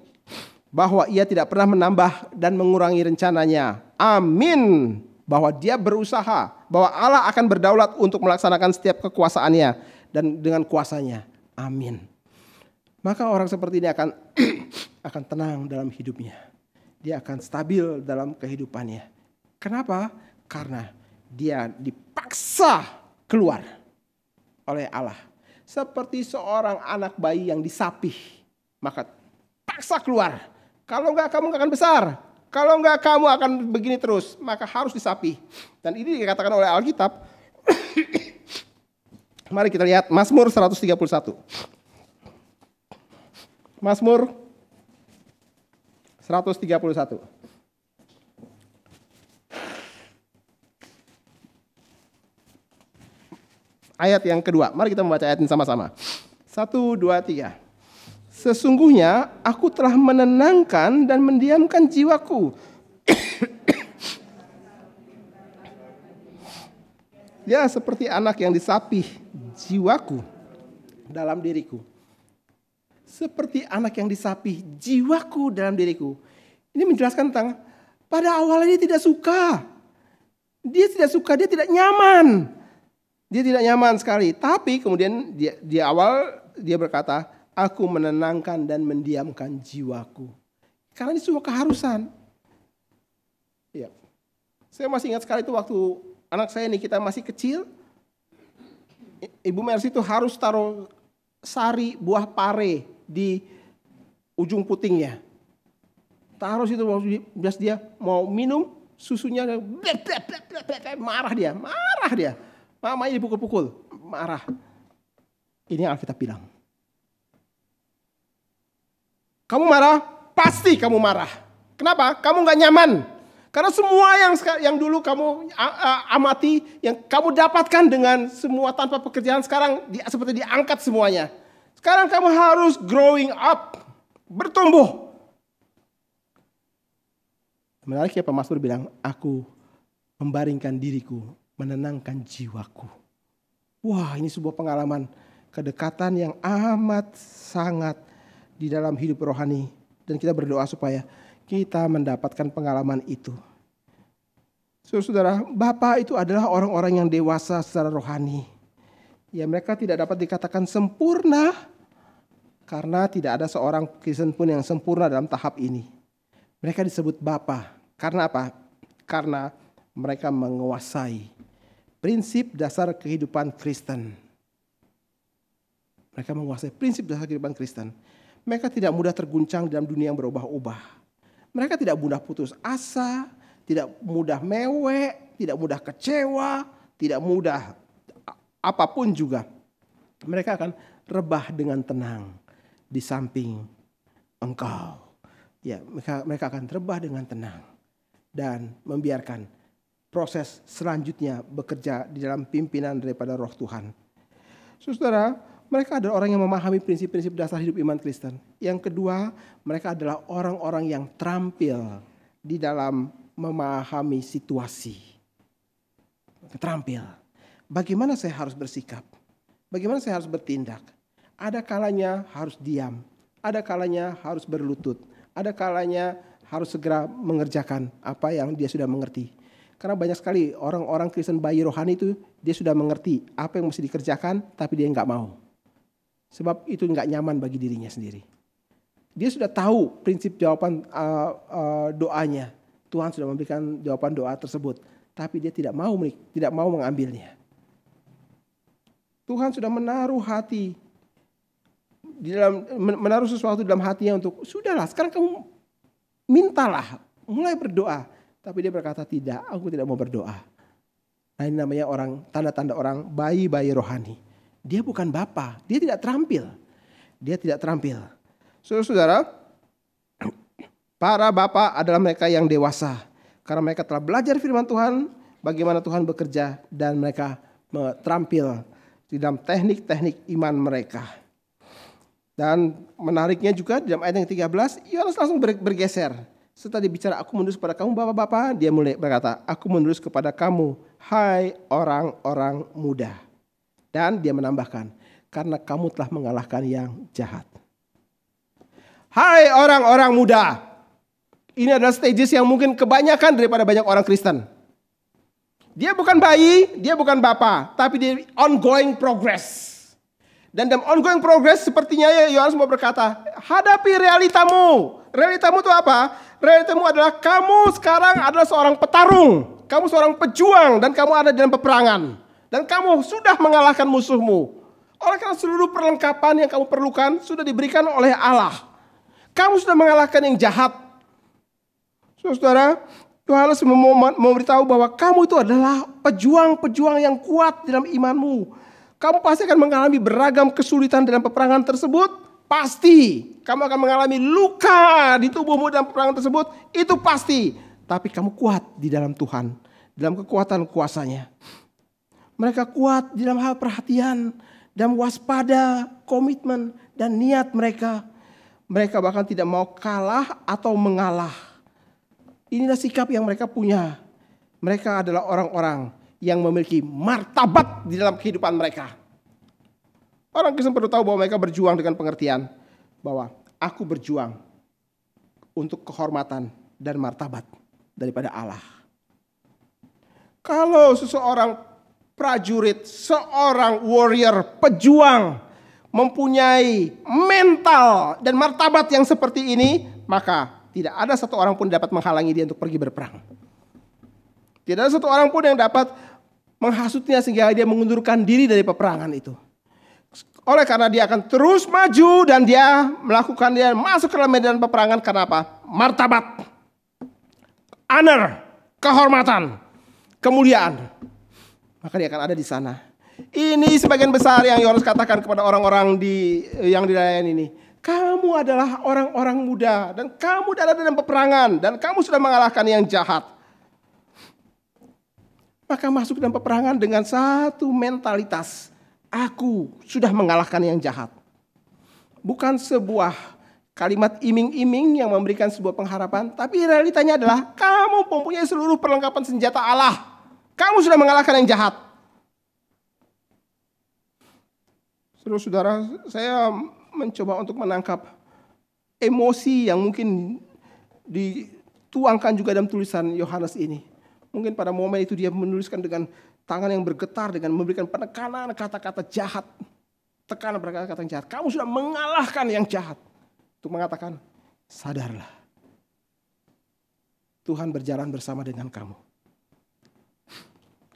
Bahwa Ia tidak pernah menambah dan mengurangi rencananya. Amin. Bahwa Dia berusaha, bahwa Allah akan berdaulat untuk melaksanakan setiap kekuasaannya dan dengan kuasanya. Amin. Maka orang seperti ini akan tenang dalam hidupnya. Dia akan stabil dalam kehidupannya. Kenapa? Karena dia dipaksa keluar oleh Allah. Seperti seorang anak bayi yang disapih, maka paksa keluar. Kalau enggak kamu enggak akan besar. Kalau enggak kamu akan begini terus. Maka harus disapi. Dan ini dikatakan oleh Alkitab. Mari kita lihat Mazmur 131. Mazmur 131. Ayat yang kedua. Mari kita membaca ayat ini sama-sama. 1, 2, 3. Sesungguhnya aku telah menenangkan dan mendiamkan jiwaku. Ya, seperti anak yang disapih jiwaku dalam diriku. Seperti anak yang disapih jiwaku dalam diriku. Ini menjelaskan tentang pada awalnya dia tidak suka. Dia tidak suka, dia tidak nyaman. Dia tidak nyaman sekali. Tapi kemudian di awal dia berkata, aku menenangkan dan mendiamkan jiwaku. Karena ini semua keharusan. Ya. Saya masih ingat sekali itu waktu anak saya ini kita masih kecil. Ibu Mercy itu harus taruh sari buah pare di ujung putingnya. Taruh situ, bias dia mau minum susunya, marah dia. Mamanya dipukul-pukul, marah. Ini yang Alkitab bilang. Kamu marah, pasti kamu marah. Kenapa? Kamu gak nyaman. Karena semua yang dulu kamu amati, yang kamu dapatkan dengan semua tanpa pekerjaan, sekarang seperti diangkat semuanya. Sekarang kamu harus growing up, bertumbuh. Menariknya pemazmur bilang, aku membaringkan diriku, menenangkan jiwaku. Wah, ini sebuah pengalaman kedekatan yang amat sangat di dalam hidup rohani. Dan kita berdoa supaya kita mendapatkan pengalaman itu. Saudara, Bapak itu adalah orang-orang yang dewasa secara rohani. Ya, mereka tidak dapat dikatakan sempurna karena tidak ada seorang Kristen pun yang sempurna dalam tahap ini. Mereka disebut Bapa. Karena apa? Karena mereka menguasai prinsip dasar kehidupan Kristen. Mereka menguasai prinsip dasar kehidupan Kristen. Mereka tidak mudah terguncang dalam dunia yang berubah-ubah. Mereka tidak mudah putus asa, tidak mudah mewek, tidak mudah kecewa, tidak mudah apapun juga. Mereka akan rebah dengan tenang di samping Engkau. Ya, mereka akan rebah dengan tenang dan membiarkan proses selanjutnya bekerja di dalam pimpinan daripada Roh Tuhan. Saudara, mereka adalah orang yang memahami prinsip-prinsip dasar hidup iman Kristen. Yang kedua, mereka adalah orang-orang yang terampil di dalam memahami situasi. Terampil. Bagaimana saya harus bersikap? Bagaimana saya harus bertindak? Ada kalanya harus diam. Ada kalanya harus berlutut. Ada kalanya harus segera mengerjakan apa yang dia sudah mengerti. Karena banyak sekali orang-orang Kristen bayi rohani itu dia sudah mengerti apa yang mesti dikerjakan, tapi dia nggak mau. Sebab itu nggak nyaman bagi dirinya sendiri. Dia sudah tahu prinsip jawaban doanya. Tuhan sudah memberikan jawaban doa tersebut, tapi dia tidak mau mengambilnya. Tuhan sudah menaruh menaruh sesuatu dalam hatinya untuk sudahlah, sekarang kamu mintalah, mulai berdoa. Tapi dia berkata tidak, aku tidak mau berdoa. Nah, ini namanya orang, tanda-tanda orang bayi-bayi rohani. Dia bukan bapa, dia tidak terampil. Saudara-saudara, para bapa adalah mereka yang dewasa. Karena mereka telah belajar firman Tuhan, bagaimana Tuhan bekerja, dan mereka terampil di dalam teknik-teknik iman mereka. Dan menariknya juga dalam ayat yang 13, Yohanes langsung bergeser. Setelah dia bicara, aku menulis kepada kamu bapak-bapak, dia mulai berkata, aku menulis kepada kamu, hai orang-orang muda. Dan dia menambahkan, karena kamu telah mengalahkan yang jahat. Hai orang-orang muda. Ini adalah stages yang mungkin kebanyakan daripada banyak orang Kristen. Dia bukan bayi, dia bukan bapa, tapi dia ongoing progress. Dan dalam ongoing progress sepertinya Yohanes mau berkata, hadapi realitamu. Realitamu itu apa? Realitamu adalah kamu sekarang adalah seorang petarung. Kamu seorang pejuang dan kamu ada dalam peperangan. Dan kamu sudah mengalahkan musuhmu. Oleh karena seluruh perlengkapan yang kamu perlukan sudah diberikan oleh Allah. Kamu sudah mengalahkan yang jahat. Saudara, Yohanes memberitahu bahwa kamu itu adalah pejuang-pejuang yang kuat dalam imanmu. Kamu pasti akan mengalami beragam kesulitan dalam peperangan tersebut. Pasti. Kamu akan mengalami luka di tubuhmu dalam peperangan tersebut. Itu pasti. Tapi kamu kuat di dalam Tuhan. Dalam kekuatan kuasanya. Mereka kuat di dalam hal perhatian. Dan waspada, komitmen, dan niat mereka. Mereka bahkan tidak mau kalah atau mengalah. Inilah sikap yang mereka punya. Mereka adalah orang-orang yang memiliki martabat di dalam kehidupan mereka. Orang Kristen perlu tahu bahwa mereka berjuang dengan pengertian bahwa aku berjuang untuk kehormatan dan martabat daripada Allah. Kalau seseorang prajurit, seorang warrior, pejuang mempunyai mental dan martabat yang seperti ini, maka tidak ada satu orang pun dapat menghalangi dia untuk pergi berperang. Tidak ada satu orang pun yang dapat menghasutnya sehingga dia mengundurkan diri dari peperangan itu. Oleh karena dia akan terus maju dan dia masuk ke dalam medan peperangan karena apa? Martabat, honor, kehormatan, kemuliaan. Maka dia akan ada di sana. Ini sebagian besar yang Yohanes katakan kepada orang-orang yang dilayani ini. Kamu adalah orang-orang muda dan kamu ada dalam peperangan dan kamu sudah mengalahkan yang jahat. Maka masuk dalam peperangan dengan satu mentalitas. Aku sudah mengalahkan yang jahat. Bukan sebuah kalimat iming-iming yang memberikan sebuah pengharapan. Tapi realitanya adalah kamu mempunyai seluruh perlengkapan senjata Allah. Kamu sudah mengalahkan yang jahat. Saudara, saya mencoba untuk menangkap emosi yang mungkin dituangkan juga dalam tulisan Yohanes ini. Mungkin pada momen itu dia menuliskan dengan tangan yang bergetar, dengan memberikan penekanan kata-kata jahat. Tekanan kata-kata yang jahat. Kamu sudah mengalahkan yang jahat. Untuk mengatakan, sadarlah. Tuhan berjalan bersama dengan kamu.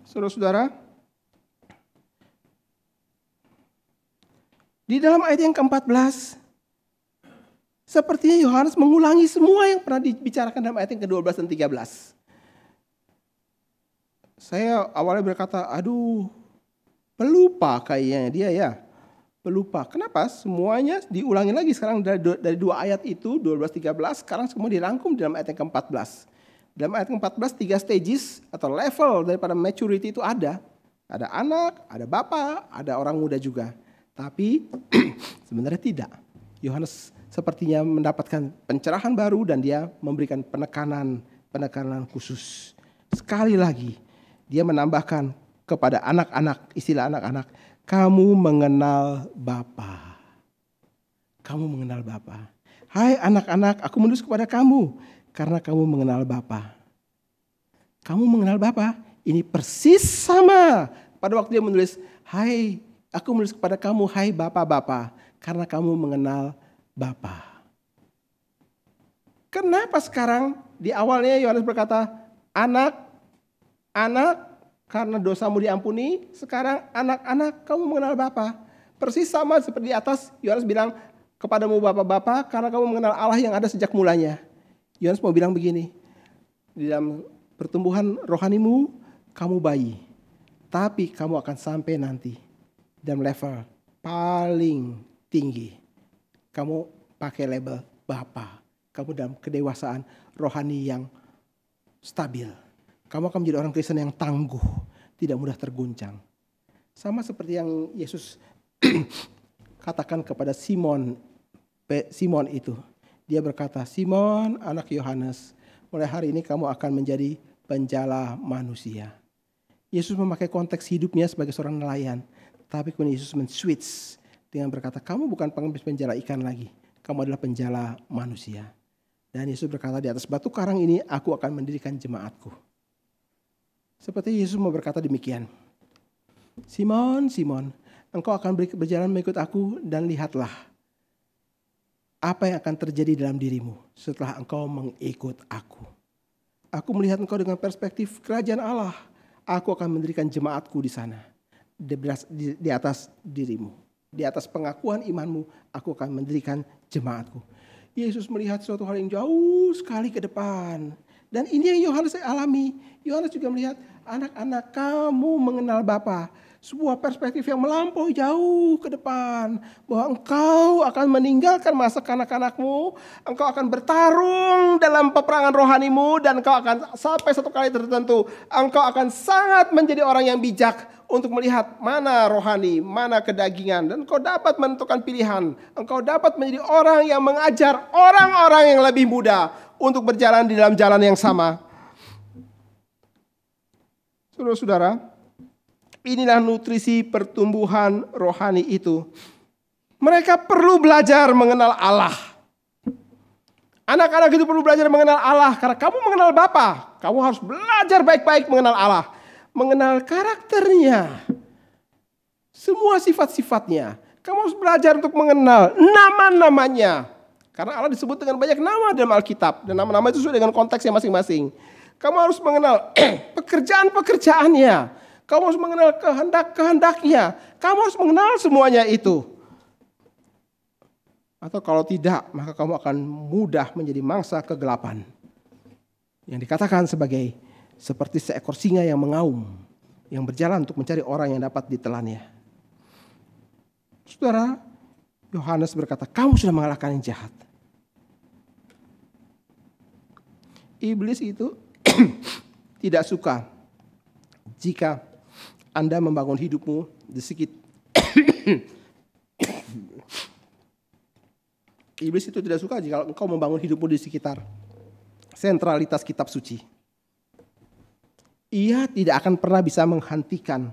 Saudara-saudara, di dalam ayat yang ke-14, sepertinya Yohanes mengulangi semua yang pernah dibicarakan dalam ayat yang ke-12 dan 13. Saya awalnya berkata, aduh, pelupa kayaknya dia ya. Pelupa. Kenapa? Semuanya diulangi lagi sekarang dari dua ayat itu, 12-13, sekarang semua dirangkum dalam ayat yang ke-14. Dalam ayat ke-14, 3 stages atau level daripada maturity itu ada. Ada anak, ada bapak, ada orang muda juga. Tapi sebenarnya tidak. Yohanes sepertinya mendapatkan pencerahan baru dan dia memberikan penekanan khusus. Sekali lagi dia menambahkan kepada anak-anak, istilah anak-anak, kamu mengenal Bapa. Kamu mengenal Bapa. Hai anak-anak, aku menulis kepada kamu karena kamu mengenal Bapa. Kamu mengenal Bapa. Ini persis sama pada waktu dia menulis, hai aku menulis kepada kamu, hai Bapa-Bapa, karena kamu mengenal Bapa. Kenapa sekarang di awalnya Yohanes berkata, anak, karena dosamu diampuni, sekarang anak-anak, kamu mengenal Bapa. Persis sama seperti di atas, Yohanes bilang, kepadamu Bapa-Bapa, karena kamu mengenal Allah yang ada sejak mulanya. Yohanes mau bilang begini, di dalam pertumbuhan rohanimu, kamu bayi, tapi kamu akan sampai nanti dalam level paling tinggi. Kamu pakai label Bapa. Kamu dalam kedewasaan rohani yang stabil. Kamu akan menjadi orang Kristen yang tangguh, tidak mudah terguncang. Sama seperti yang Yesus katakan kepada Simon itu. Dia berkata, Simon anak Yohanes, mulai hari ini kamu akan menjadi penjala manusia. Yesus memakai konteks hidupnya sebagai seorang nelayan. Tapi kemudian Yesus men-switch dengan berkata, kamu bukan penjala ikan lagi. Kamu adalah penjala manusia. Dan Yesus berkata, di atas batu karang ini aku akan mendirikan jemaatku. Seperti Yesus mau berkata demikian. Simon, Simon, engkau akan berjalan mengikut aku dan lihatlah apa yang akan terjadi dalam dirimu setelah engkau mengikut aku. Aku melihat engkau dengan perspektif kerajaan Allah. Aku akan mendirikan jemaatku di sana. Di atas dirimu. Di atas pengakuan imanmu, aku akan mendirikan jemaatku. Yesus melihat suatu hal yang jauh sekali ke depan. Dan ini yang Yohanes alami. Yohanes juga melihat, anak-anak kamu mengenal Bapa. Sebuah perspektif yang melampaui jauh ke depan. Bahwa engkau akan meninggalkan masa kanak-kanakmu. Engkau akan bertarung dalam peperangan rohanimu. Dan engkau akan sampai satu kali tertentu. Engkau akan sangat menjadi orang yang bijak. Untuk melihat mana rohani, mana kedagingan. Dan engkau dapat menentukan pilihan. Engkau dapat menjadi orang yang mengajar orang-orang yang lebih muda. Untuk berjalan di dalam jalan yang sama. Saudara-saudara, inilah nutrisi pertumbuhan rohani itu. Mereka perlu belajar mengenal Allah. Anak-anak itu perlu belajar mengenal Allah. Karena kamu mengenal Bapa, kamu harus belajar baik-baik mengenal Allah. Mengenal karakternya. Semua sifat-sifatnya. Kamu harus belajar untuk mengenal nama-namanya. Karena Allah disebut dengan banyak nama dalam Alkitab. Dan nama-nama itu sesuai dengan konteksnya masing-masing. Kamu harus mengenal pekerjaan-pekerjaannya. Kamu harus mengenal kehendak-kehendaknya. Kamu harus mengenal semuanya itu. Atau kalau tidak, maka kamu akan mudah menjadi mangsa kegelapan. Yang dikatakan sebagai seperti seekor singa yang mengaum. Yang berjalan untuk mencari orang yang dapat ditelannya. Saudara, Yohanes berkata, kamu sudah mengalahkan yang jahat. Iblis itu tidak suka jika Anda membangun hidupmu di sekitar. Iblis itu tidak suka jika engkau membangun hidupmu di sekitar sentralitas kitab suci. Ia tidak akan pernah bisa menghentikan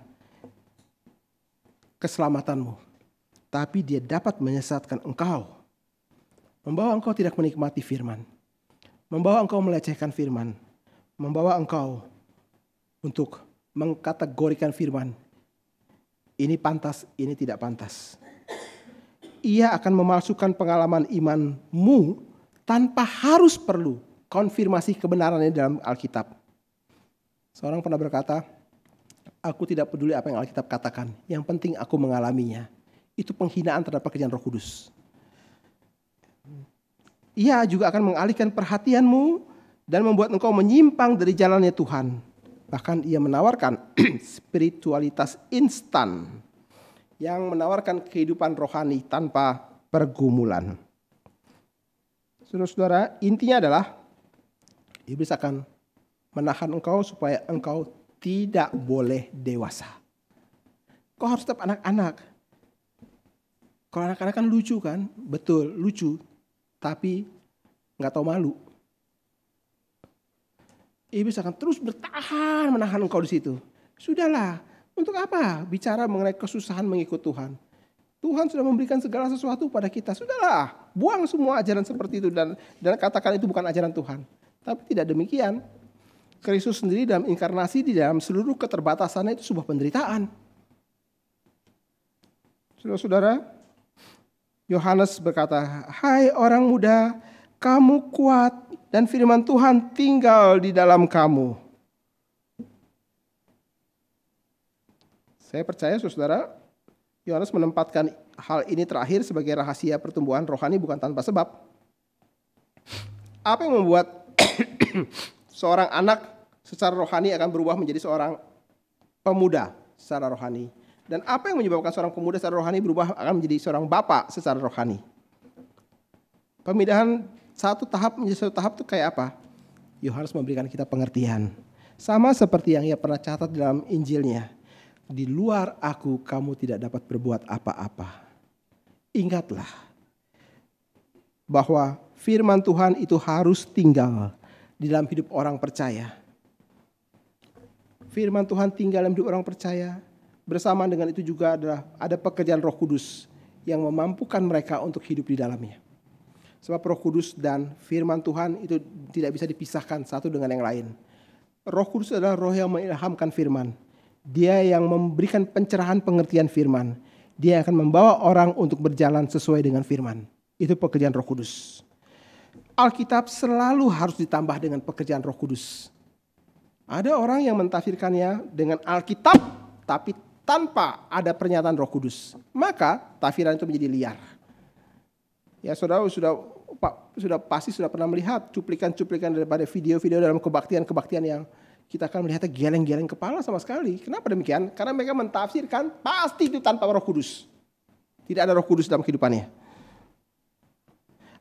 keselamatanmu. Tapi dia dapat menyesatkan engkau. Membawa engkau tidak menikmati firman. Membawa engkau melecehkan firman. Membawa engkau untuk mengkategorikan firman. Ini pantas, ini tidak pantas. Ia akan memalsukan pengalaman imanmu tanpa harus perlu konfirmasi kebenarannya dalam Alkitab. Seorang pernah berkata, aku tidak peduli apa yang Alkitab katakan. Yang penting aku mengalaminya. Itu penghinaan terhadap pekerjaan Roh Kudus. Ia juga akan mengalihkan perhatianmu dan membuat engkau menyimpang dari jalannya Tuhan. Bahkan ia menawarkan spiritualitas instan yang menawarkan kehidupan rohani tanpa pergumulan. Saudara-saudara, intinya adalah iblis akan menahan engkau supaya engkau tidak boleh dewasa. Kau harus tetap anak-anak. Kalau anak-anak kan lucu kan? Betul, lucu. Tapi nggak tahu malu. Iblis akan terus bertahan menahan engkau di situ. Sudahlah, untuk apa bicara mengenai kesusahan mengikut Tuhan? Tuhan sudah memberikan segala sesuatu pada kita. Sudahlah, buang semua ajaran seperti itu dan katakan itu bukan ajaran Tuhan. Tapi tidak demikian. Kristus sendiri dalam inkarnasi di dalam seluruh keterbatasannya itu sebuah penderitaan. Saudara-saudara, Yohanes berkata, hai orang muda, kamu kuat dan firman Tuhan tinggal di dalam kamu. Saya percaya saudara, Yohanes menempatkan hal ini terakhir sebagai rahasia pertumbuhan rohani bukan tanpa sebab. Apa yang membuat seorang anak secara rohani akan berubah menjadi seorang pemuda secara rohani? Dan apa yang menyebabkan seorang pemuda secara rohani berubah akan menjadi seorang bapak secara rohani? Pemindahan satu tahap menjadi satu tahap itu kayak apa? Yohanes memberikan kita pengertian. Sama seperti yang ia pernah catat dalam Injilnya. Di luar aku kamu tidak dapat berbuat apa-apa. Ingatlah bahwa firman Tuhan itu harus tinggal di dalam hidup orang percaya. Firman Tuhan tinggal dalam hidup orang percaya. Bersama dengan itu juga ada pekerjaan Roh Kudus yang memampukan mereka untuk hidup di dalamnya. Sebab Roh Kudus dan firman Tuhan itu tidak bisa dipisahkan satu dengan yang lain. Roh Kudus adalah roh yang mengilhamkan firman. Dia yang memberikan pencerahan pengertian firman. Dia akan membawa orang untuk berjalan sesuai dengan firman. Itu pekerjaan Roh Kudus. Alkitab selalu harus ditambah dengan pekerjaan Roh Kudus. Ada orang yang mentafsirkannya dengan Alkitab tapi tanpa ada pernyataan Roh Kudus. Maka tafsiran itu menjadi liar. Ya saudara sudah pasti sudah pernah melihat cuplikan-cuplikan daripada video-video dalam kebaktian-kebaktian yang kita akan melihatnya geleng-geleng kepala sama sekali. Kenapa demikian? Karena mereka mentafsirkan pasti itu tanpa Roh Kudus. Tidak ada Roh Kudus dalam kehidupannya.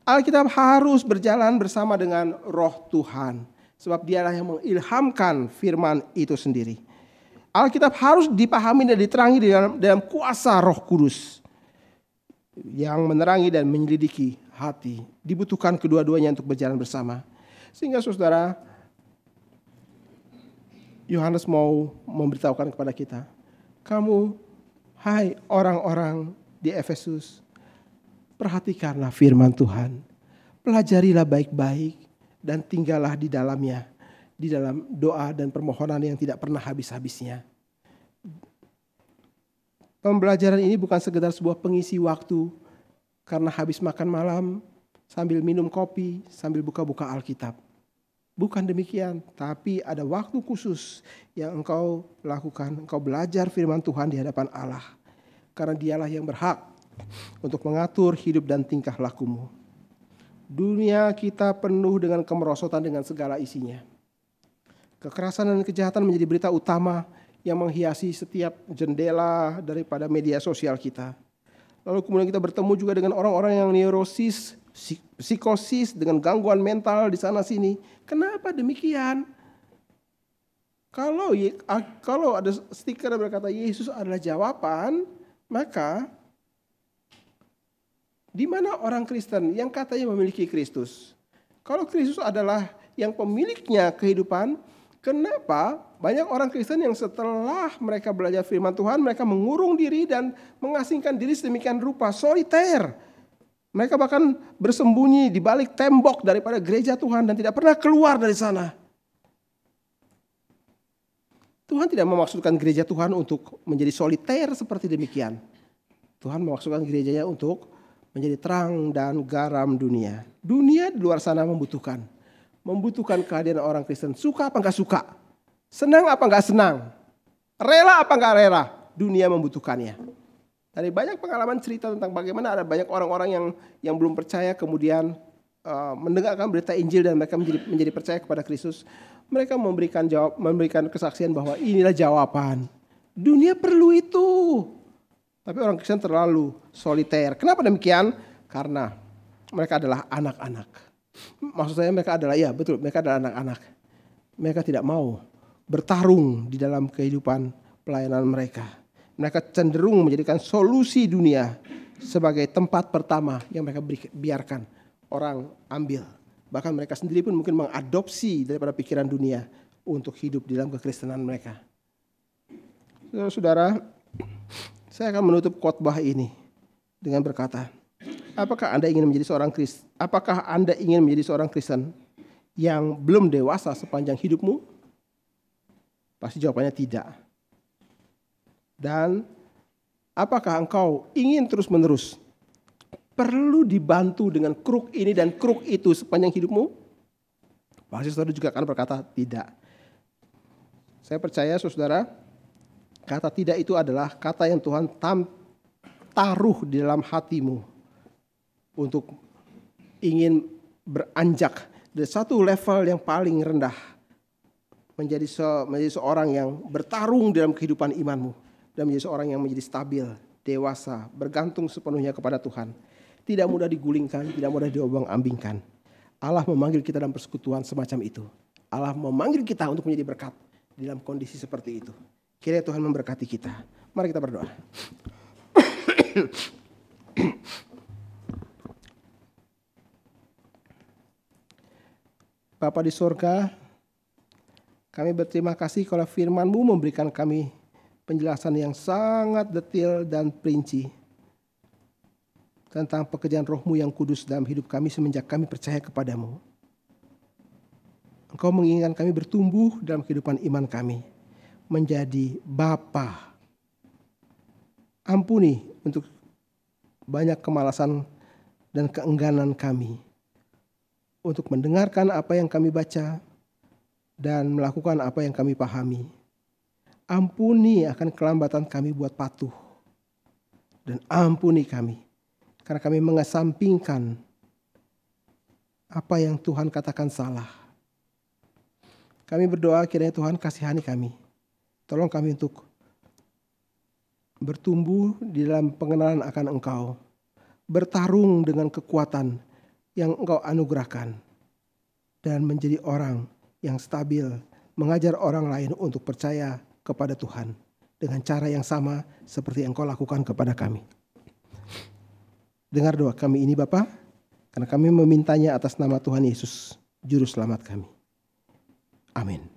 Alkitab harus berjalan bersama dengan Roh Tuhan. Sebab dialah yang mengilhamkan firman itu sendiri. Alkitab harus dipahami dan diterangi dalam kuasa Roh Kudus. Yang menerangi dan menyelidiki hati. Dibutuhkan kedua-duanya untuk berjalan bersama. Sehingga saudara, Yohanes mau memberitahukan kepada kita. Kamu, hai orang-orang di Efesus, perhatikanlah firman Tuhan. Pelajarilah baik-baik dan tinggallah di dalamnya. Di dalam doa dan permohonan yang tidak pernah habis-habisnya. Pembelajaran ini bukan sekedar sebuah pengisi waktu karena habis makan malam, sambil minum kopi, sambil buka-buka Alkitab. Bukan demikian, tapi ada waktu khusus yang engkau lakukan. Engkau belajar firman Tuhan di hadapan Allah. Karena dialah yang berhak untuk mengatur hidup dan tingkah lakumu. Dunia kita penuh dengan kemerosotan dengan segala isinya. Kekerasan dan kejahatan menjadi berita utama yang menghiasi setiap jendela daripada media sosial kita. Lalu kemudian kita bertemu juga dengan orang-orang yang neurosis, psikosis, dengan gangguan mental di sana sini. Kenapa demikian? Kalau ada stiker yang berkata Yesus adalah jawaban, maka di mana orang Kristen yang katanya memiliki Kristus? Kalau Kristus adalah yang pemiliknya kehidupan, kenapa banyak orang Kristen yang setelah mereka belajar firman Tuhan, mereka mengurung diri dan mengasingkan diri sedemikian rupa, soliter. Mereka bahkan bersembunyi di balik tembok daripada gereja Tuhan dan tidak pernah keluar dari sana. Tuhan tidak memaksudkan gereja Tuhan untuk menjadi soliter seperti demikian. Tuhan memaksudkan gerejanya untuk menjadi terang dan garam dunia. Dunia di luar sana membutuhkan kehadiran orang Kristen. Suka apa enggak suka? Senang apa enggak senang? Rela apa enggak rela? Dunia membutuhkannya. Dari banyak pengalaman cerita tentang bagaimana ada banyak orang-orang yang belum percaya kemudian mendengarkan berita Injil dan mereka menjadi percaya kepada Kristus. Mereka memberikan kesaksian bahwa inilah jawaban. Dunia perlu itu. Tapi orang Kristen terlalu soliter. Kenapa demikian? Karena mereka adalah anak-anak. Maksud saya mereka adalah anak-anak. Mereka tidak mau bertarung di dalam kehidupan pelayanan mereka. Mereka cenderung menjadikan solusi dunia sebagai tempat pertama yang mereka biarkan orang ambil. Bahkan mereka sendiri pun mungkin mengadopsi daripada pikiran dunia untuk hidup di dalam kekristenan mereka. Saudara, saya akan menutup khotbah ini dengan berkata, apakah Anda ingin menjadi seorang Kristen yang belum dewasa sepanjang hidupmu? Pasti jawabannya tidak. Dan apakah engkau ingin terus-menerus perlu dibantu dengan kruk ini dan kruk itu sepanjang hidupmu? Pasti saudara juga akan berkata tidak. Saya percaya saudara, kata tidak itu adalah kata yang Tuhan taruh di dalam hatimu untuk ingin beranjak dari satu level yang paling rendah menjadi seorang yang bertarung dalam kehidupan imanmu. Dan menjadi seorang yang menjadi stabil, dewasa, bergantung sepenuhnya kepada Tuhan. Tidak mudah digulingkan, tidak mudah diobang-ambingkan. Allah memanggil kita dalam persekutuan semacam itu. Allah memanggil kita untuk menjadi berkat dalam kondisi seperti itu. Kiranya Tuhan memberkati kita. Mari kita berdoa. Bapa di surga, kami berterima kasih kalau firman-Mu memberikan kami penjelasan yang sangat detail dan perinci tentang pekerjaan Roh-Mu yang kudus dalam hidup kami semenjak kami percaya kepadamu. Engkau menginginkan kami bertumbuh dalam kehidupan iman kami menjadi Bapa. Ampuni untuk banyak kemalasan dan keengganan kami untuk mendengarkan apa yang kami baca dan melakukan apa yang kami pahami. Ampuni akan kelambatan kami buat patuh. Dan ampuni kami karena kami mengesampingkan apa yang Tuhan katakan salah. Kami berdoa kiranya Tuhan kasihani kami. Tolong kami untuk bertumbuh di dalam pengenalan akan Engkau. Bertarung dengan kekuatan yang Engkau anugerahkan. Dan menjadi orang yang stabil. Mengajar orang lain untuk percaya kepada Tuhan. Dengan cara yang sama seperti yang Engkau lakukan kepada kami. Dengar doa kami ini Bapa. Karena kami memintanya atas nama Tuhan Yesus, Juru Selamat kami. Amin.